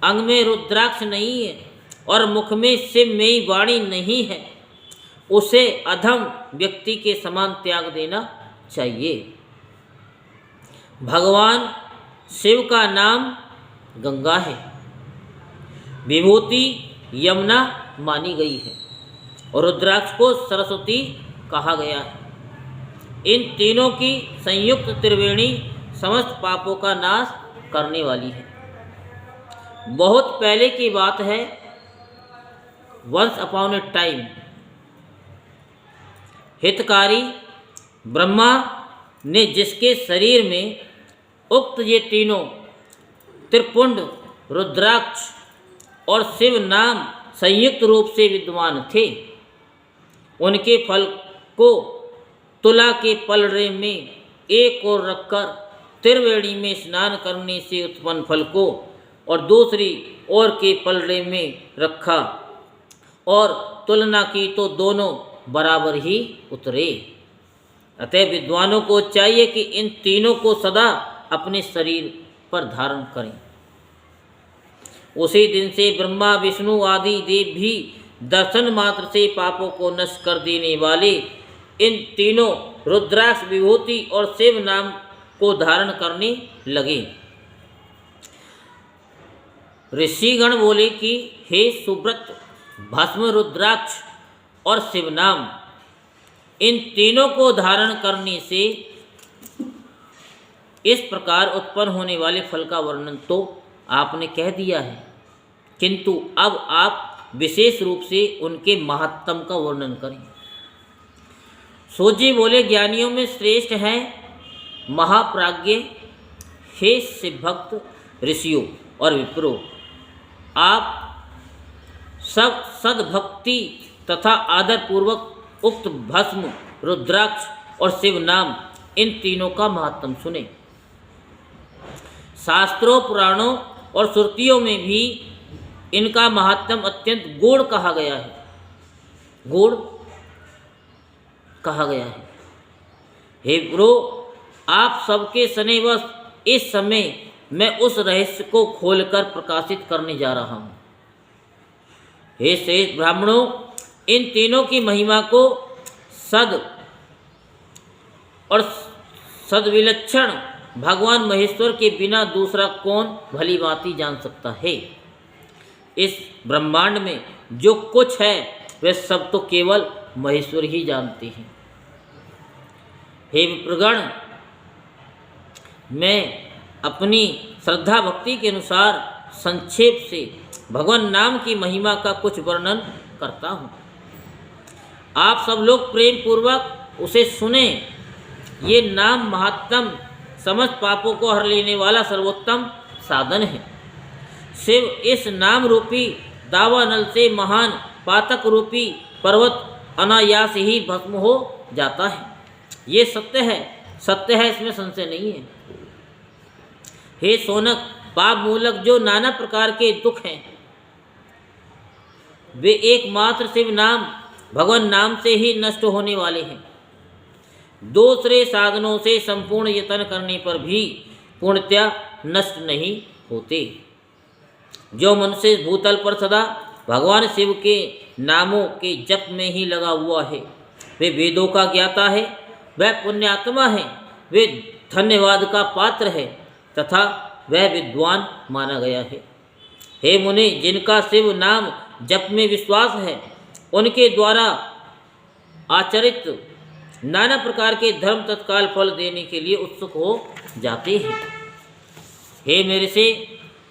अंग में रुद्राक्ष नहीं है और मुख में शिवमयी वाणी नहीं है, उसे अधम व्यक्ति के समान त्याग देना चाहिए। भगवान शिव का नाम गंगा है, विभूति यमुना मानी गई है और रुद्राक्ष को सरस्वती कहा गया है। इन तीनों की संयुक्त त्रिवेणी समस्त पापों का नाश करने वाली है। बहुत पहले की बात है, वंस अपॉन ए टाइम, हितकारी ब्रह्मा ने जिसके शरीर में उक्त ये तीनों त्रिपुंड, रुद्राक्ष और शिव नाम संयुक्त रूप से विद्यमान थे, उनके फल को तुला के पलड़े में एक ओर रखकर त्रिवेणी में स्नान करने से उत्पन्न फल को और दूसरी ओर के पलड़े में रखा और तुलना की तो दोनों बराबर ही उतरे। अतः विद्वानों को चाहिए कि इन तीनों को सदा अपने शरीर पर धारण करें। उसी दिन से ब्रह्मा, विष्णु आदि देव भी दर्शन मात्र से पापों को नष्ट कर देने वाले इन तीनों रुद्राक्ष, विभूति और शिव नाम को धारण करने लगे। ऋषिगण बोले कि हे सुब्रत, भस्म, रुद्राक्ष और शिव नाम, इन तीनों को धारण करने से इस प्रकार उत्पन्न होने वाले फल का वर्णन तो आपने कह दिया है, किंतु अब आप विशेष रूप से उनके महात्म का वर्णन करें। सूजी बोले, ज्ञानियों में श्रेष्ठ हैं महाप्राज्ञ, हे शिव भक्त ऋषियों और विप्रो, आप सब सद्भक्ति तथा आदर पूर्वक उक्त भस्म, रुद्राक्ष और शिव नाम इन तीनों का महात्म सुने। शास्त्रों, पुराणों और श्रुतियों में भी इनका महात्म अत्यंत गूढ़ कहा गया है, गूढ़ कहा गया है। हे ब्रो, आप सबके स्नेहवश इस समय मैं उस रहस्य को खोलकर प्रकाशित करने जा रहा हूँ। हे श्रेष्ठ ब्राह्मणों, इन तीनों की महिमा को सद और सदविलक्षण भगवान महेश्वर के बिना दूसरा कौन भली भांति जान सकता है। इस ब्रह्मांड में जो कुछ है वह सब तो केवल महेश्वर ही जानते हैं। हे विप्रगण, मैं अपनी श्रद्धा भक्ति के अनुसार संक्षेप से भगवान नाम की महिमा का कुछ वर्णन करता हूँ। आप सब लोग प्रेम पूर्वक उसे सुने। ये नाम महात्म समस्त पापों को हर लेने वाला सर्वोत्तम साधन है। शिव इस नाम रूपी दावानल से महान पातक रूपी पर्वत अनायास ही भस्म हो जाता है। ये सत्य है, सत्य है, इसमें संशय नहीं है। हे सोनक, पाप मूलक जो नाना प्रकार के दुख हैं वे एकमात्र शिव नाम भगवान नाम से ही नष्ट होने वाले हैं। दूसरे साधनों से संपूर्ण यत्न करने पर भी पूर्णतया नष्ट नहीं होते। जो मनुष्य भूतल पर सदा भगवान शिव के नामों के जप में ही लगा हुआ है, वे वेदों का ज्ञाता है, वह पुण्यात्मा है, वे धन्यवाद का पात्र है तथा वह विद्वान माना गया है। हे मुनि, जिनका शिव नाम जप में विश्वास है, उनके द्वारा आचरित नाना प्रकार के धर्म तत्काल फल देने के लिए उत्सुक हो जाते हैं। हे मेरे से,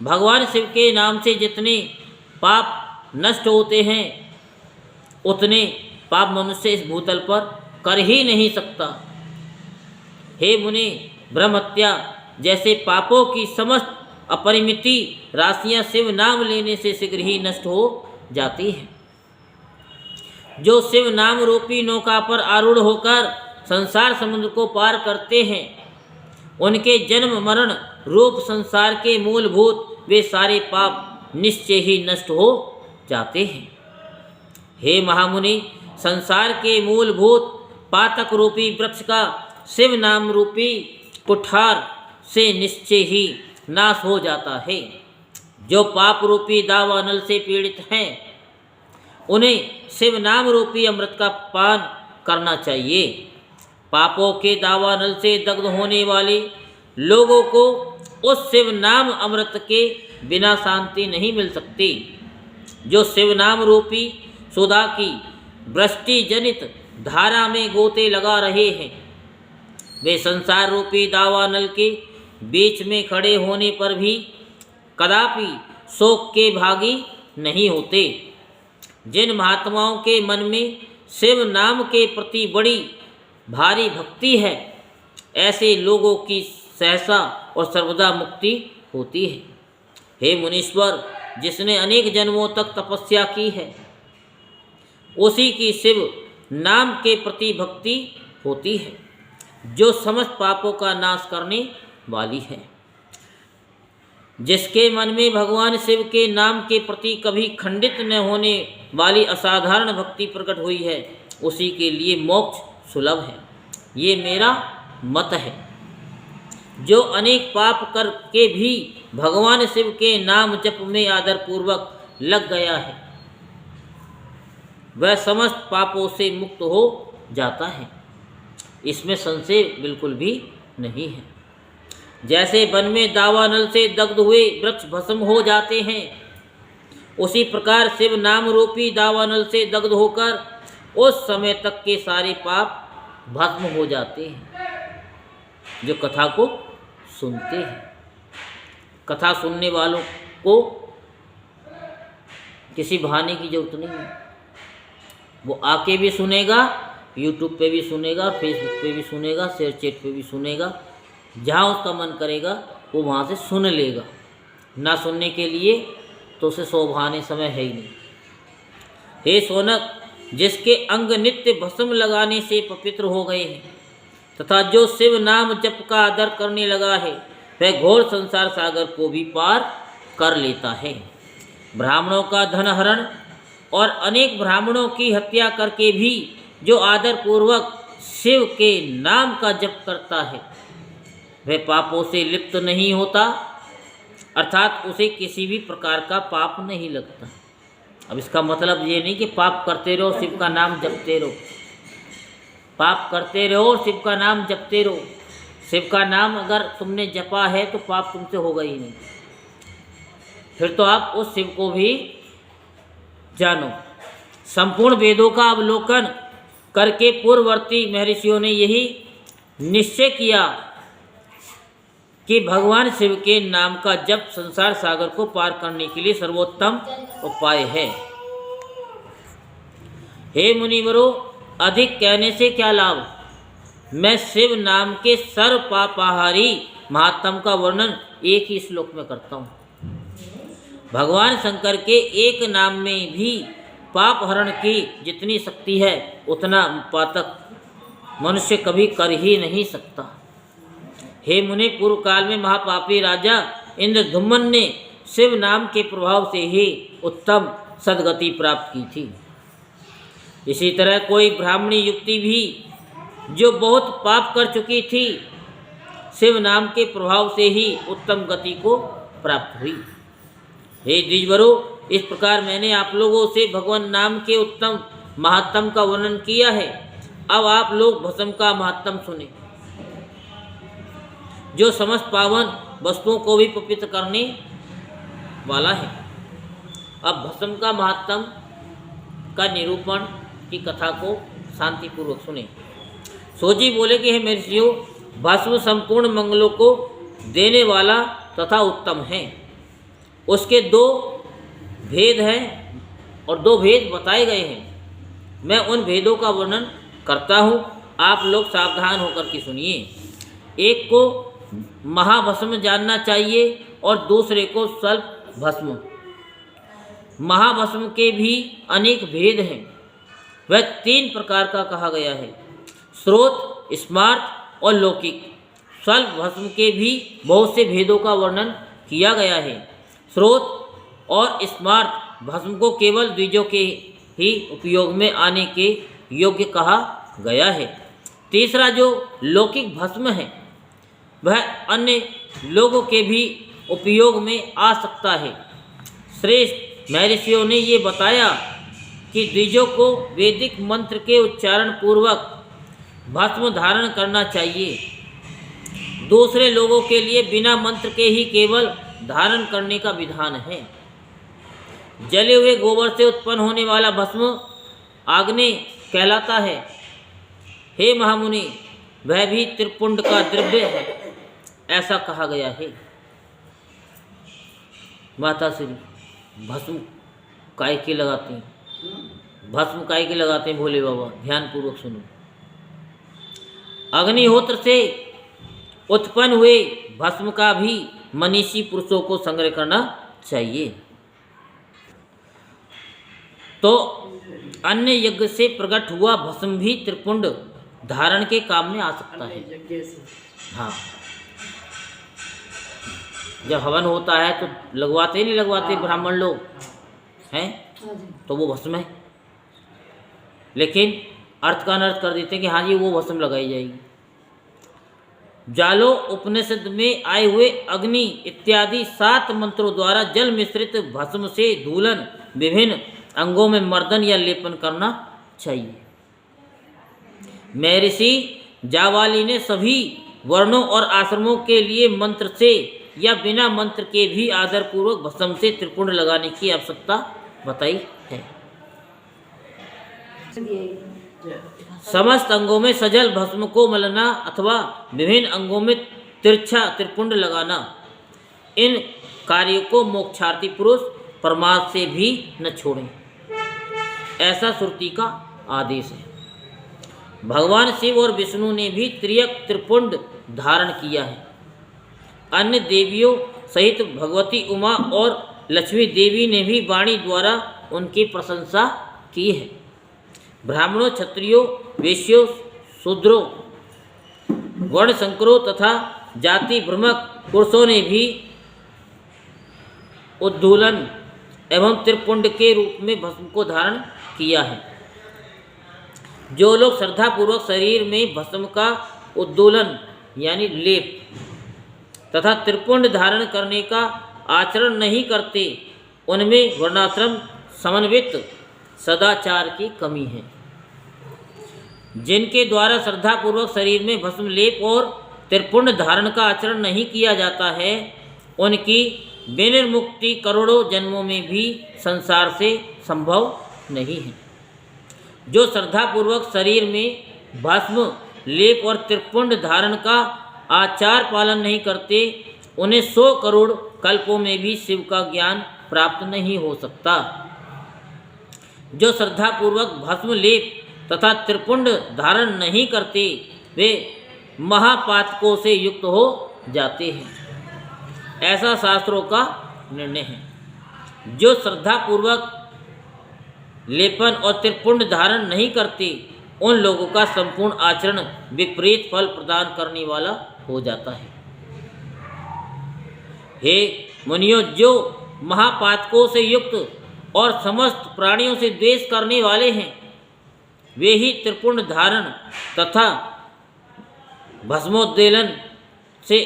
भगवान शिव के नाम से जितने पाप नष्ट होते हैं उतने पाप मनुष्य इस भूतल पर कर ही नहीं सकता। हे मुनि, ब्रह्म हत्या जैसे पापों की समस्त अपरिमिति राशियां शिव नाम लेने से शीघ्र ही नष्ट हो जाती हैं। जो शिव नाम रूपी नौका पर आरूढ़ होकर संसार समुद्र को पार करते हैं, उनके जन्म मरण रूप संसार के मूलभूत वे सारे पाप निश्चय ही नष्ट हो जाते हैं। हे महामुनि, संसार के मूलभूत पातक रूपी वृक्ष का शिव नाम रूपी कुठार से निश्चय ही नाश हो जाता है। जो पाप रूपी दावानल से पीड़ित हैं, उन्हें शिव नाम रूपी अमृत का पान करना चाहिए। पापों के दावानल से दग्ध होने वाले लोगों को उस शिव नाम अमृत के बिना शांति नहीं मिल सकती। जो शिव नाम रूपी सुधा की वृष्टि जनित धारा में गोते लगा रहे हैं, वे संसार रूपी दावानल के बीच में खड़े होने पर भी कदापि शोक के भागी नहीं होते। जिन महात्माओं के मन में शिव नाम के प्रति बड़ी भारी भक्ति है, ऐसे लोगों की सहसा और सर्वदा मुक्ति होती है। हे मुनीश्वर, जिसने अनेक जन्मों तक तपस्या की है, उसी की शिव नाम के प्रति भक्ति होती है, जो समस्त पापों का नाश करने वाली है। जिसके मन में भगवान शिव के नाम के प्रति कभी खंडित न होने वाली असाधारण भक्ति प्रकट हुई है, उसी के लिए मोक्ष सुलभ है। ये मेरा मत है। जो अनेक पाप करके भी भगवान शिव के नाम जप में आदर पूर्वक लग गया है, वह समस्त पापों से मुक्त हो जाता है। इसमें संशय बिल्कुल भी नहीं है। जैसे वन में दावानल से दग्ध हुए वृक्ष भस्म हो जाते हैं, उसी प्रकार शिव नाम रूपी दावानल से दग्ध होकर उस समय तक के सारे पाप भस्म हो जाते हैं। जो कथा को सुनते हैं, कथा सुनने वालों को किसी बहाने की जरूरत नहीं है। वो आके भी सुनेगा, यूट्यूब पे भी सुनेगा, फेसबुक पे भी सुनेगा, शेयर चैट पे भी सुनेगा। जहाँ उसका मन करेगा वो वहाँ से सुन लेगा। ना सुनने के लिए तो उसे सौ बहाने समय है ही नहीं। हे सोनक, जिसके अंग नित्य भस्म लगाने से पवित्र हो गए हैं तथा जो शिव नाम जप का आदर करने लगा है, वह घोर संसार सागर को भी पार कर लेता है। ब्राह्मणों का धन हरण और अनेक ब्राह्मणों की हत्या करके भी जो आदर पूर्वक शिव के नाम का जप करता है, वह पापों से लिप्त नहीं होता, अर्थात उसे किसी भी प्रकार का पाप नहीं लगता। अब इसका मतलब ये नहीं कि पाप करते रहो, शिव का नाम जपते रहो। पाप करते रहो और शिव का नाम जपते रहो। शिव का नाम अगर तुमने जपा है तो पाप तुमसे होगा ही नहीं। फिर तो आप उस शिव को भी जानो। संपूर्ण वेदों का अवलोकन करके पूर्ववर्ती महर्षियों ने यही निश्चय किया कि भगवान शिव के नाम का जप संसार सागर को पार करने के लिए सर्वोत्तम उपाय है। हे मुनिवरों, अधिक कहने से क्या लाभ। मैं शिव नाम के सर्व पापाहारी महात्म का वर्णन एक ही श्लोक में करता हूँ। भगवान शंकर के एक नाम में भी पाप हरण की जितनी शक्ति है उतना पातक मनुष्य कभी कर ही नहीं सकता। हे मुनि, पूर्व काल में महापापी राजा इंद्रधुम्न ने शिव नाम के प्रभाव से ही उत्तम सद्गति प्राप्त की थी। इसी तरह कोई ब्राह्मणी युक्ति भी जो बहुत पाप कर चुकी थी, शिव नाम के प्रभाव से ही उत्तम गति को प्राप्त हुई। हे द्विजवरों, इस प्रकार मैंने आप लोगों से भगवान नाम के उत्तम महात्म का वर्णन किया है। अब आप लोग भस्म का महात्म सुने, जो समस्त पावन वस्तुओं को भी पवित्र करने वाला है। अब भस्म का महात्म का निरूपण की कथा को शांतिपूर्वक सुने। सोजी बोले कि हे महर्षियों, भस्म संपूर्ण मंगलों को देने वाला तथा उत्तम है। उसके दो भेद हैं और दो भेद बताए गए हैं। मैं उन भेदों का वर्णन करता हूँ, आप लोग सावधान होकर के सुनिए। एक को महाभस्म जानना चाहिए और दूसरे को स्वल्प भस्म। महाभस्म के भी अनेक भेद हैं। वह 3 प्रकार का कहा गया है, स्रोत, स्मार्त और लौकिक। स्वल्प भस्म के भी बहुत से भेदों का वर्णन किया गया है। स्रोत और स्मार्त भस्म को केवल द्विजों के ही उपयोग में आने के योग्य कहा गया है। तीसरा जो लौकिक भस्म है वह अन्य लोगों के भी उपयोग में आ सकता है। श्रेष्ठ महर्षियों ने ये बताया कि द्विजों को वैदिक मंत्र के उच्चारण पूर्वक भस्म धारण करना चाहिए। दूसरे लोगों के लिए बिना मंत्र के ही केवल धारण करने का विधान है। जले हुए गोबर से उत्पन्न होने वाला भस्म आग्नेय कहलाता है। हे महामुनि, वह भी त्रिपुंड का द्रव्य है, ऐसा कहा गया है। माता श्री भस्म काय के लगाते हैं, भस्म काय के लगाते हैं भोले बाबा, ध्यान पूर्वक सुनो। अग्निहोत्र से उत्पन्न हुए भस्म का भी मनीषी पुरुषों को संग्रह करना चाहिए। तो अन्य यज्ञ से प्रकट हुआ भस्म भी त्रिपुंड धारण के काम में आ सकता है। हाँ, जब हवन होता है तो लगवाते नहीं लगवाते ब्राह्मण लोग हैं, तो वो भस्म है, लेकिन अर्थ का अनर्थ कर देते हैं कि हाँ जी वो भस्म लगाई जाएगी। जालो उपनिषद में आए हुए अग्नि इत्यादि 7 मंत्रों द्वारा जल मिश्रित भस्म से धूलन विभिन्न अंगों में मर्दन या लेपन करना चाहिए। महर्षि जावाली ने सभी वर्णों और आश्रमों के लिए मंत्र से या बिना मंत्र के भी आदरपूर्वक भस्म से त्रिपुंड लगाने की आवश्यकता बताई है। समस्त अंगों में सजल भस्म को मलना अथवा विभिन्न अंगों में तिरछा त्रिपुंड लगाना, इन कार्यों को मोक्षार्थी पुरुष परमार्थ से भी न छोड़ें, ऐसा श्रुति का आदेश है। भगवान शिव और विष्णु ने भी त्रियक त्रिपुंड धारण किया है। अन्य देवियों सहित भगवती उमा और लक्ष्मी देवी ने भी वाणी द्वारा उनकी प्रशंसा की है। ब्राह्मणों, क्षत्रियों, वैश्यों, शूद्रों, वर्ण संकरों तथा जाति भ्रमक पुरुषों ने भी उद्धूलन एवं त्रिपुंड के रूप में भस्म को धारण किया है। जो लोग श्रद्धापूर्वक शरीर में भस्म का उद्धूलन यानी लेप तथा त्रिपुंड धारण करने का आचरण नहीं करते, उनमें वर्णाश्रम समन्वित सदाचार की कमी है। जिनके द्वारा श्रद्धापूर्वक शरीर में भस्म लेप और त्रिपुंड धारण का आचरण नहीं किया जाता है, उनकी विनिर्मुक्ति करोड़ों जन्मों में भी संसार से संभव नहीं है। जो श्रद्धापूर्वक शरीर में भस्म लेप और त्रिपुंड धारण का आचार पालन नहीं करते, उन्हें 100 करोड़ कल्पों में भी शिव का ज्ञान प्राप्त नहीं हो सकता। जो श्रद्धापूर्वक भस्म लेप तथा त्रिपुंड धारण नहीं करते, वे महापातकों से युक्त हो जाते हैं, ऐसा शास्त्रों का निर्णय है। जो श्रद्धापूर्वक लेपन और त्रिपुंड धारण नहीं करते, उन लोगों का संपूर्ण आचरण विपरीत फल प्रदान करने वाला हो जाता है। हे मुनियों, जो महापातकों से युक्त और समस्त प्राणियों से द्वेष करने वाले हैं, वे ही त्रिपुंड धारण तथा भस्मोद्वेलन से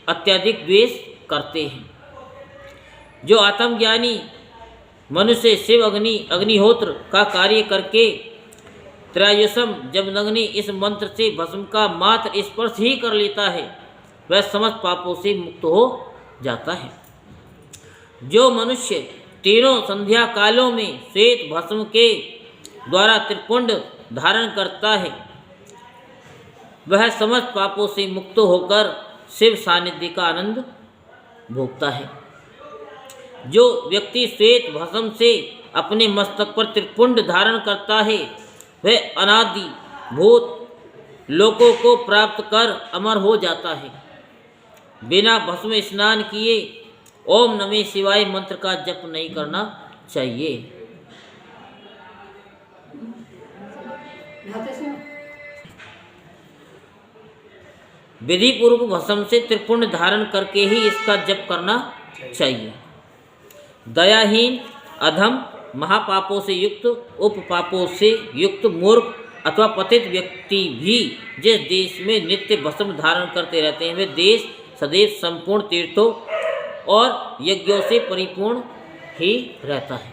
अत्यधिक द्वेष करते हैं। जो आत्मज्ञानी मनुष्य शिव अग्निहोत्र का कार्य करके त्रयोदशम जमदग्नि इस मंत्र से भस्म का मात्र स्पर्श ही कर लेता है, वह समस्त पापों से मुक्त हो जाता है। जो मनुष्य तीनों संध्या कालों में श्वेत भस्म के द्वारा त्रिपुंड धारण करता है, वह समस्त पापों से मुक्त होकर शिव सानिध्य का आनंद भोगता है। जो व्यक्ति श्वेत भस्म से अपने मस्तक पर त्रिपुंड धारण करता है, वह अनादि भूत लोकों को प्राप्त कर अमर हो जाता है। बिना भस्म स्नान किए ओम नमः शिवाय मंत्र का जप नहीं करना चाहिए। विधि पूर्वक भस्म से त्रिपुंड धारण करके ही इसका जप करना चाहिए। दयाहीन, अधम, महापापों से युक्त, उपपापों से युक्त मूर्ख अथवा पतित व्यक्ति भी जिस देश में नित्य भस्म धारण करते रहते हैं, वे देश सदैव संपूर्ण तीर्थों और यज्ञों से परिपूर्ण ही रहता है।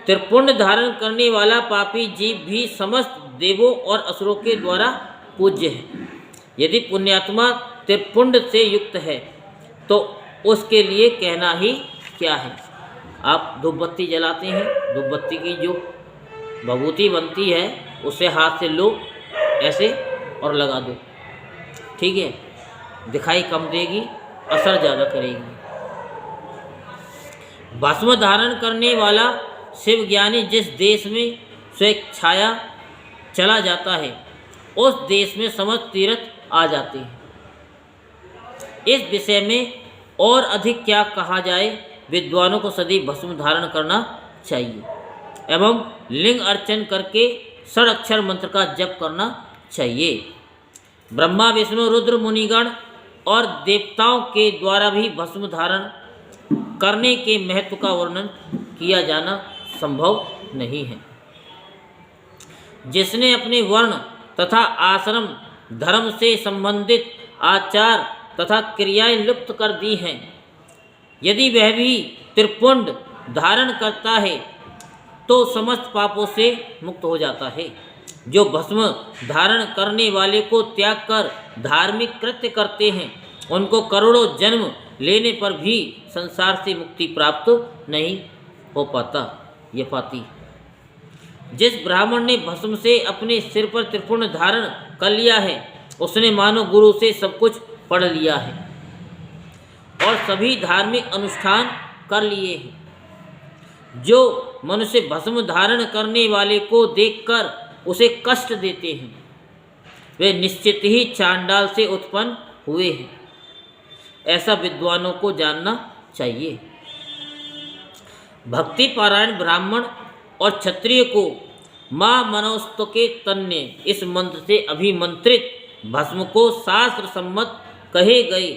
त्रिपुंड धारण करने वाला पापी जीव भी समस्त देवों और असुरों के द्वारा पूज्य है। यदि पुण्यात्मा त्रिपुंड से युक्त है तो उसके लिए कहना ही क्या है। आप धूपबत्ती जलाते हैं, धूपबत्ती की जो भभूति बनती है उसे हाथ से लो ऐसे और लगा दो, ठीक है, दिखाई कम देगी, असर ज़्यादा करेगी। भस्म धारण करने वाला शिव ज्ञानी जिस देश में स्वेच्छाया चला जाता है, उस देश में समस्त तीर्थ आ जाते हैं। इस विषय में और अधिक क्या कहा जाए। विद्वानों को सदैव भस्म धारण करना चाहिए एवं लिंग अर्चन करके षडाक्षर मंत्र का जप करना चाहिए। ब्रह्मा, विष्णु, रुद्र, मुनिगण और देवताओं के द्वारा भी भस्म धारण करने के महत्व का वर्णन किया जाना संभव नहीं है। जिसने अपने वर्ण तथा आश्रम धर्म से संबंधित आचार तथा क्रियाएं लुप्त कर दी हैं, यदि वह भी त्रिपुंड धारण करता है तो समस्त पापों से मुक्त हो जाता है। जो भस्म धारण करने वाले को त्याग कर धार्मिक कृत्य करते हैं, उनको करोड़ों जन्म लेने पर भी संसार से मुक्ति प्राप्त नहीं हो पाती। जिस ब्राह्मण ने भस्म से अपने सिर पर त्रिपुंड धारण कर लिया है, उसने मानो गुरु से सब कुछ पढ़ लिया है और सभी धार्मिक अनुष्ठान कर लिए हैं। जो मनुष्य भस्म धारण करने वाले को देखकर उसे कष्ट देते हैं, वे निश्चित ही चांडाल से उत्पन्न हुए हैं, ऐसा विद्वानों को जानना चाहिए। भक्ति पारायण ब्राह्मण और क्षत्रिय को माँ मनोस्तुके तन्ने इस मंत्र से अभिमंत्रित भस्म को शास्त्र सम्मत कहे गए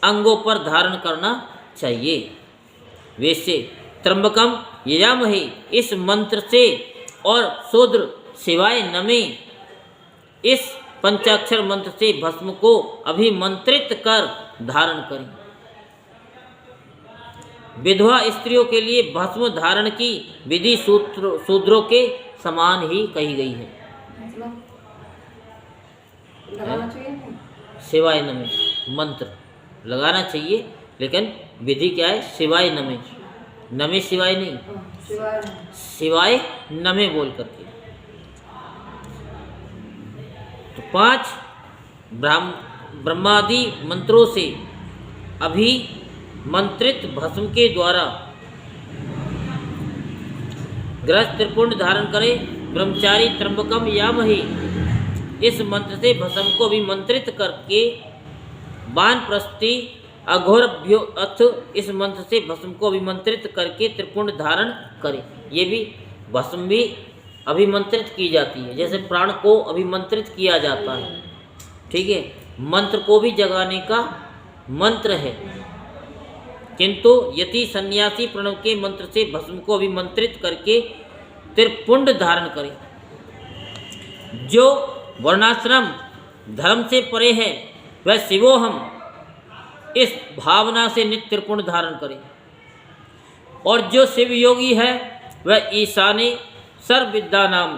अंगों पर धारण करना चाहिए। वैसे त्र्यंबकम यजामहे इस मंत्र से और शूद्र शिवाय नमे इस पंचाक्षर मंत्र से भस्म को अभिमंत्रित कर धारण करें। विधवा स्त्रियों के लिए भस्म धारण की विधि शूद्रों के समान ही कही गई है। मतलब लगाना चाहिए नहीं? शिवाय नमः मंत्र लगाना चाहिए, लेकिन विधि क्या है? शिवाय नमः, नमः शिवाय नहीं, शिवाय शिवाय नमः बोल करके। तो 5 ब्रह्मादि मंत्रों से अभिमंत्रित भस्म के द्वारा गृहस्थ त्रिपुंड धारण करे। ब्रह्मचारी त्र्यंबकम यामहि, इस मंत्र से भस्म को अभिमंत्रित करके वानप्रस्थी अघोरभ्यो अथ, इस मंत्र से भस्म को अभिमंत्रित करके त्रिपुंड धारण करे। ये भी भस्म भी अभिमंत्रित की जाती है, जैसे प्राण को अभिमंत्रित किया जाता है। ठीक है, मंत्र को भी जगाने का मंत्र है, किंतु यदि सन्यासी प्रणव के मंत्र से भस्म को अभिमंत्रित करके त्रिपुंड धारण करे। जो वर्णाश्रम धर्म से परे है वह शिवोहम, इस भावना से नित्य त्रिपुंड धारण करे। और जो शिव योगी है वह ईशाने सर्व विद्या नाम,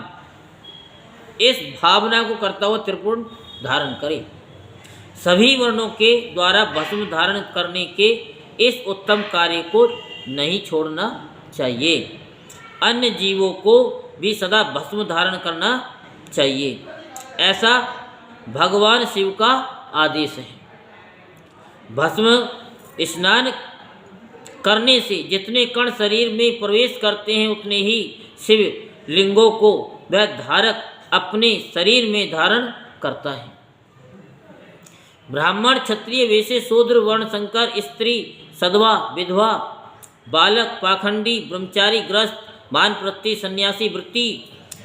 इस भावना को करता हुआ त्रिपुंड धारण करे। सभी वर्णों के द्वारा भस्म धारण करने के इस उत्तम कार्य को नहीं छोड़ना चाहिए। अन्य जीवों को भी सदा भस्म धारण करना चाहिए, ऐसा भगवान शिव का आदेश है। भस्म स्नान करने से जितने कण शरीर में प्रवेश करते हैं उतने ही शिव लिंगों को वह धारक अपने शरीर में धारण करता है। ब्राह्मण, क्षत्रिय, वैश्य, शूद्र, वर्ण, संकर, स्त्री, सधवा, विधवा, बालक, पाखंडी, ब्रह्मचारी, गृहस्थ, वानप्रस्थी, सन्यासी वृत्ति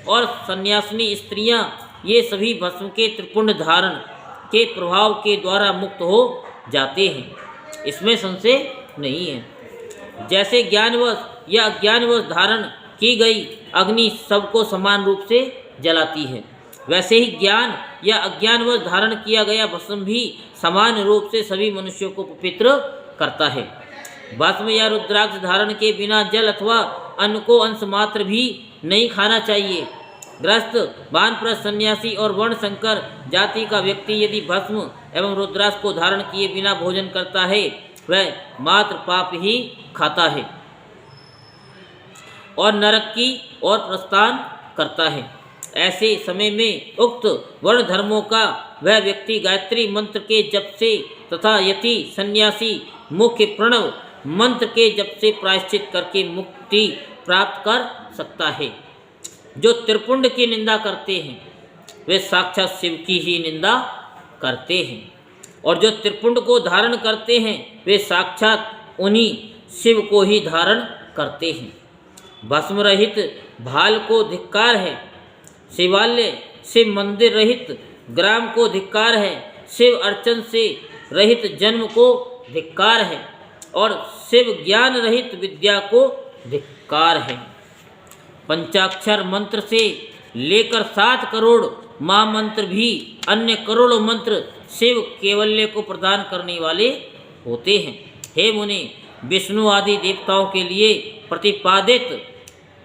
और सन्यासिनी स्त्रियां, ये सभी भस्म के त्रिपुंड धारण के प्रभाव के द्वारा मुक्त हो जाते हैं, इसमें संशय नहीं है। जैसे ज्ञानवश या अज्ञानवश धारण की गई अग्नि सबको समान रूप से जलाती है, वैसे ही ज्ञान या अज्ञानवश धारण किया गया भस्म भी समान रूप से सभी मनुष्यों को पवित्र करता है। भस्म या रुद्राक्ष धारण के बिना जल अथवा अन्न को अंश मात्र भी नहीं खाना चाहिए। गृहस्थ, वानप्रस्थ, सन्यासी और वर्ण संकर जाति का व्यक्ति यदि भस्म एवं रुद्राक्ष को धारण किए बिना भोजन करता है वह मात्र पाप ही खाता है और नरक की ओर प्रस्थान करता है। ऐसे समय में उक्त वर्ण धर्मों का वह व्यक्ति गायत्री मंत्र के जप से तथा यति सन्यासी मुख्य प्रणव मंत्र के जप से प्रायश्चित करके मुक्ति प्राप्त कर सकता है। जो त्रिपुंड की निंदा करते हैं वे साक्षात शिव की ही निंदा करते हैं, और जो त्रिपुंड को धारण करते हैं वे साक्षात उन्हीं शिव को ही धारण करते हैं। भस्म रहित भाल को धिक्कार है, शिवालय शिव मंदिर रहित ग्राम को धिक्कार है, शिव अर्चन से रहित जन्म को धिक्कार है और शिव ज्ञान रहित विद्या को धिक्कार है। पंचाक्षर मंत्र से लेकर 7 करोड़ महामंत्र भी अन्य करोड़ों मंत्र शिव केवल्य को प्रदान करने वाले होते हैं। हे मुनि, विष्णु आदि देवताओं के लिए प्रतिपादित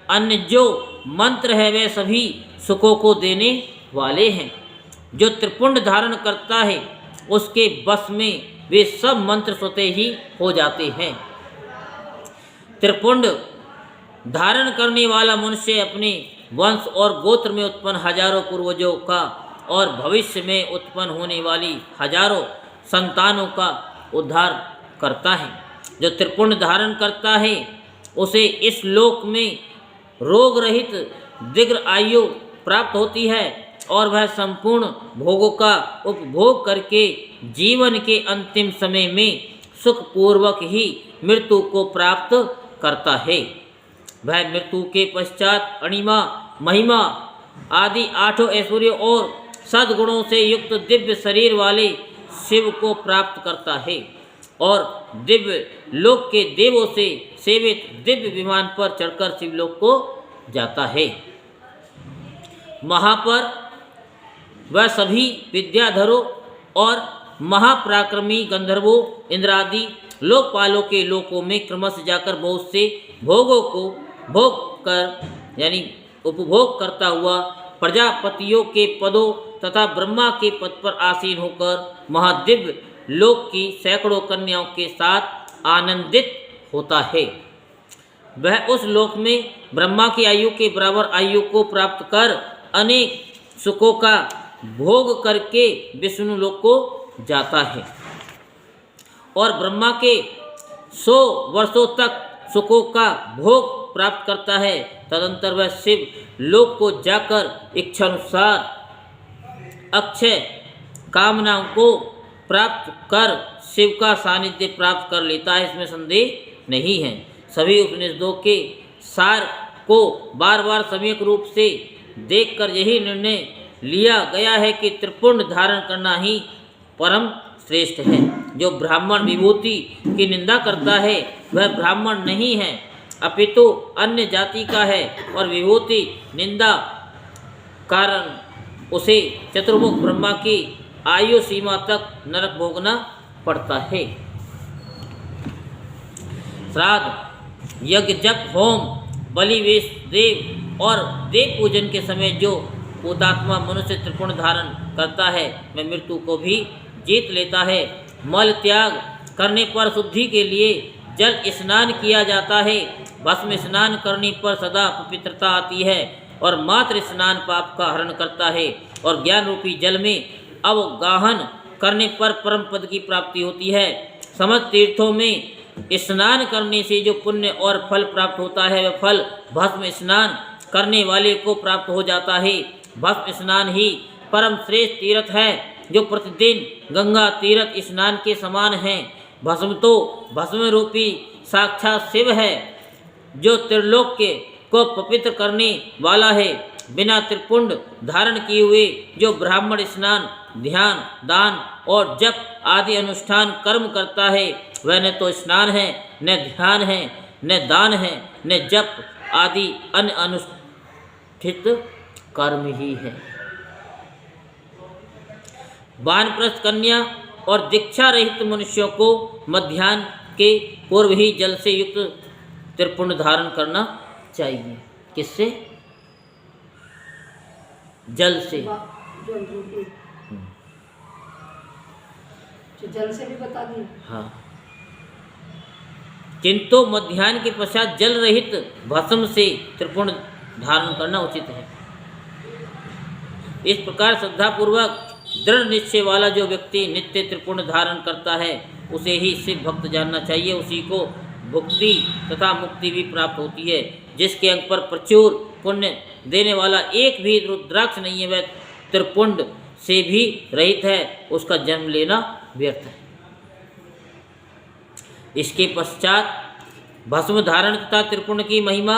अन्य जो मंत्र है वे सभी सुखों को देने वाले हैं। जो त्रिपुंड धारण करता है उसके बस में वे सब मंत्र स्वतः ही हो जाते हैं। त्रिपुंड धारण करने वाला मनुष्य अपने वंश और गोत्र में उत्पन्न हजारों पूर्वजों का और भविष्य में उत्पन्न होने वाली हजारों संतानों का उद्धार करता है। जो त्रिपुंड धारण करता है उसे इस लोक में रोग रहित दीर्घ आयु प्राप्त होती है और वह संपूर्ण भोगों का उपभोग करके जीवन के अंतिम समय में सुखपूर्वक ही मृत्यु को प्राप्त करता है। वह मृत्यु के पश्चात अणिमा, महिमा आदि 8 ऐश्वर्यों और सद्गुणों से युक्त दिव्य शरीर वाले शिव को प्राप्त करता है और दिव्य लोक के देवों से सेवित दिव्य विमान पर चढ़कर शिवलोक को जाता है। वहाँ पर वह सभी विद्याधरों और महापराक्रमी गंधर्वों इंद्रादि लोकपालों के लोकों में क्रमशः जाकर बहुत से भोगों को भोग कर यानी उपभोग करता हुआ प्रजापतियों के पदों तथा ब्रह्मा के पद पर आसीन होकर महादिव्य लोक की सैकड़ों कन्याओं के साथ आनंदित होता है। वह उस लोक में ब्रह्मा की आयु के बराबर आयु को प्राप्त कर अनेक सुखों का भोग करके विष्णु लोक को जाता है और ब्रह्मा के 100 वर्षों तक सुखों का भोग प्राप्त करता है। तदंतर वह शिव लोक को जाकर इच्छानुसार अक्षय कामनाओं को प्राप्त कर शिव का सानिध्य प्राप्त कर लेता है, इसमें संदेह नहीं है। सभी उपनिषदों के सार को बार बार सम्यक रूप से देखकर यही निर्णय लिया गया है कि त्रिपुंड धारण करना ही परम श्रेष्ठ है। जो ब्राह्मण विभूति की निंदा करता है वह ब्राह्मण नहीं है अपितु अन्य जाति का है और विभूति निंदा कारण उसे चतुर्मुख ब्रह्मा की आयु सीमा तक नरक भोगना पड़ता है। श्राद्ध, यज्ञ, जप, होम, बलि, वेश, देव और देव पूजन के समय जो भूतात्मा मनुष्य त्रिपुंड धारण करता है वह मृत्यु को भी जीत लेता है। मल त्याग करने पर शुद्धि के लिए जल स्नान किया जाता है। भस्म स्नान करने पर सदा पवित्रता आती है और मात्र स्नान पाप का हरण करता है और ज्ञान रूपी जल में अवगाहन करने पर परम पद की प्राप्ति होती है। समस्त तीर्थों में स्नान करने से जो पुण्य और फल प्राप्त होता है वह फल भस्म स्नान करने वाले को प्राप्त हो जाता है। भस्म स्नान ही परम श्रेष्ठ तीर्थ है जो प्रतिदिन गंगा तीर्थ स्नान के समान है। भस्म तो भस्म रूपी साक्षात शिव है जो त्रिलोक के को पवित्र करने वाला है। बिना त्रिपुंड धारण किए हुए जो ब्राह्मण स्नान, ध्यान, दान और जप आदि अनुष्ठान कर्म करता है वह न तो स्नान है, न ध्यान है, न दान है, न जप आदि अन्य अनुष्ठित कर्म ही है। वानप्रस्थ कन्या और दीक्षा रहित मनुष्यों को मध्याह्न के पूर्व ही जल से युक्त त्रिपुंड धारण करना चाहिए। किससे? जल से। जल रूपी तो जल से भी बता दिया। हाँ, किंतु मध्याह्न के पश्चात जल रहित भस्म से त्रिपुंड धारण करना उचित है। इस प्रकार श्रद्धापूर्वक दृढ़ निश्चय वाला जो व्यक्ति नित्य त्रिपुंड धारण करता है उसे ही शिव भक्त जानना चाहिए। उसी को भुक्ति तथा मुक्ति भी प्राप्त होती है। जिसके अंग पर प्रचुर पुण्य देने वाला एक भी रुद्राक्ष नहीं है वह त्रिपुंड से भी रहित है, उसका जन्म लेना व्यर्थ है। इसके पश्चात भस्म धारण तथा त्रिपुंड की महिमा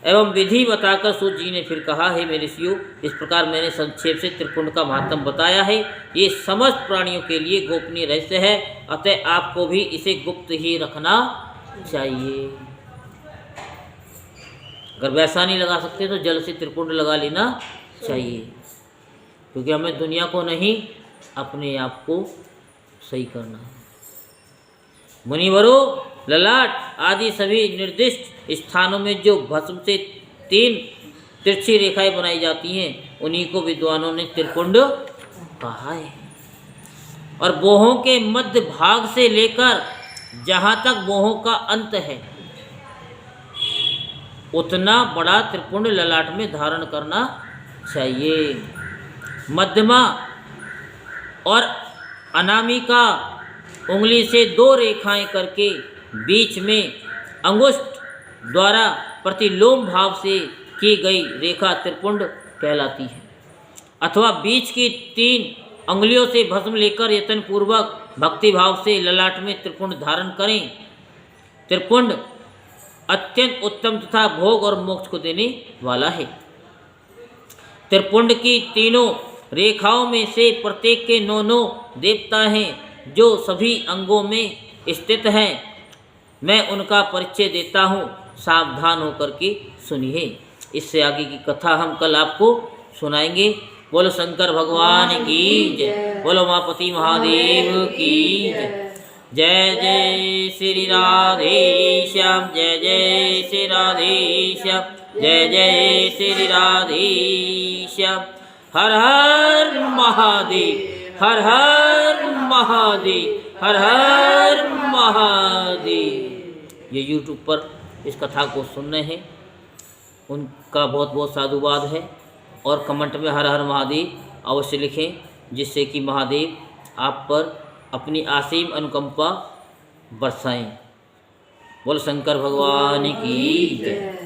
एवं विधि बताकर सूत जी ने फिर कहा, हे मेरे ऋषियों, इस प्रकार मैंने संक्षेप से त्रिपुंड का महात्म बताया है। ये समस्त प्राणियों के लिए गोपनीय रहस्य है, अतः आपको भी इसे गुप्त ही रखना चाहिए। अगर वैसा नहीं लगा सकते तो जल से त्रिपुंड लगा लेना चाहिए, क्योंकि हमें दुनिया को नहीं अपने आप को सही करना है। मुनिवरों, ललाट आदि सभी निर्दिष्ट स्थानों में जो भस्म से 3 तिरछी रेखाएं बनाई जाती हैं उन्हीं को विद्वानों ने त्रिपुंड कहा है। और बोहों के मध्य भाग से लेकर जहाँ तक बोहों का अंत है उतना बड़ा त्रिपुंड ललाट में धारण करना चाहिए। मध्यमा और अनामिका उंगली से 2 रेखाएं करके बीच में अंगुष्ठ द्वारा प्रतिलोम भाव से की गई रेखा त्रिपुंड कहलाती है। अथवा बीच की 3 अंगुलियों से भस्म लेकर यत्न पूर्वक भक्ति भाव से ललाट में त्रिपुंड धारण करें। त्रिपुंड अत्यंत उत्तम तथा भोग और मोक्ष को देने वाला है। त्रिपुंड की 3 रेखाओं में से प्रत्येक के 9 देवता हैं जो सभी अंगों में स्थित हैं। मैं उनका परिचय देता हूँ, सावधान होकर के सुनिए। इससे आगे की कथा हम कल आपको सुनाएंगे। बोलो शंकर भगवान की जय। बोलो उमापति महादेव की जय। जय जय श्री राधे श्याम, जय जय श्री राधे श्याम, जय जय श्री राधे श्याम। हर हर महादेव, हर हर महादेव, हर हर महादेव। ये YouTube पर इस कथा को सुन रहे हैं, उनका बहुत बहुत साधुवाद है। और कमेंट में हर हर महादेव अवश्य लिखें, जिससे कि महादेव आप पर अपनी असीम अनुकंपा बरसाएं। बोल शंकर भगवान की जय।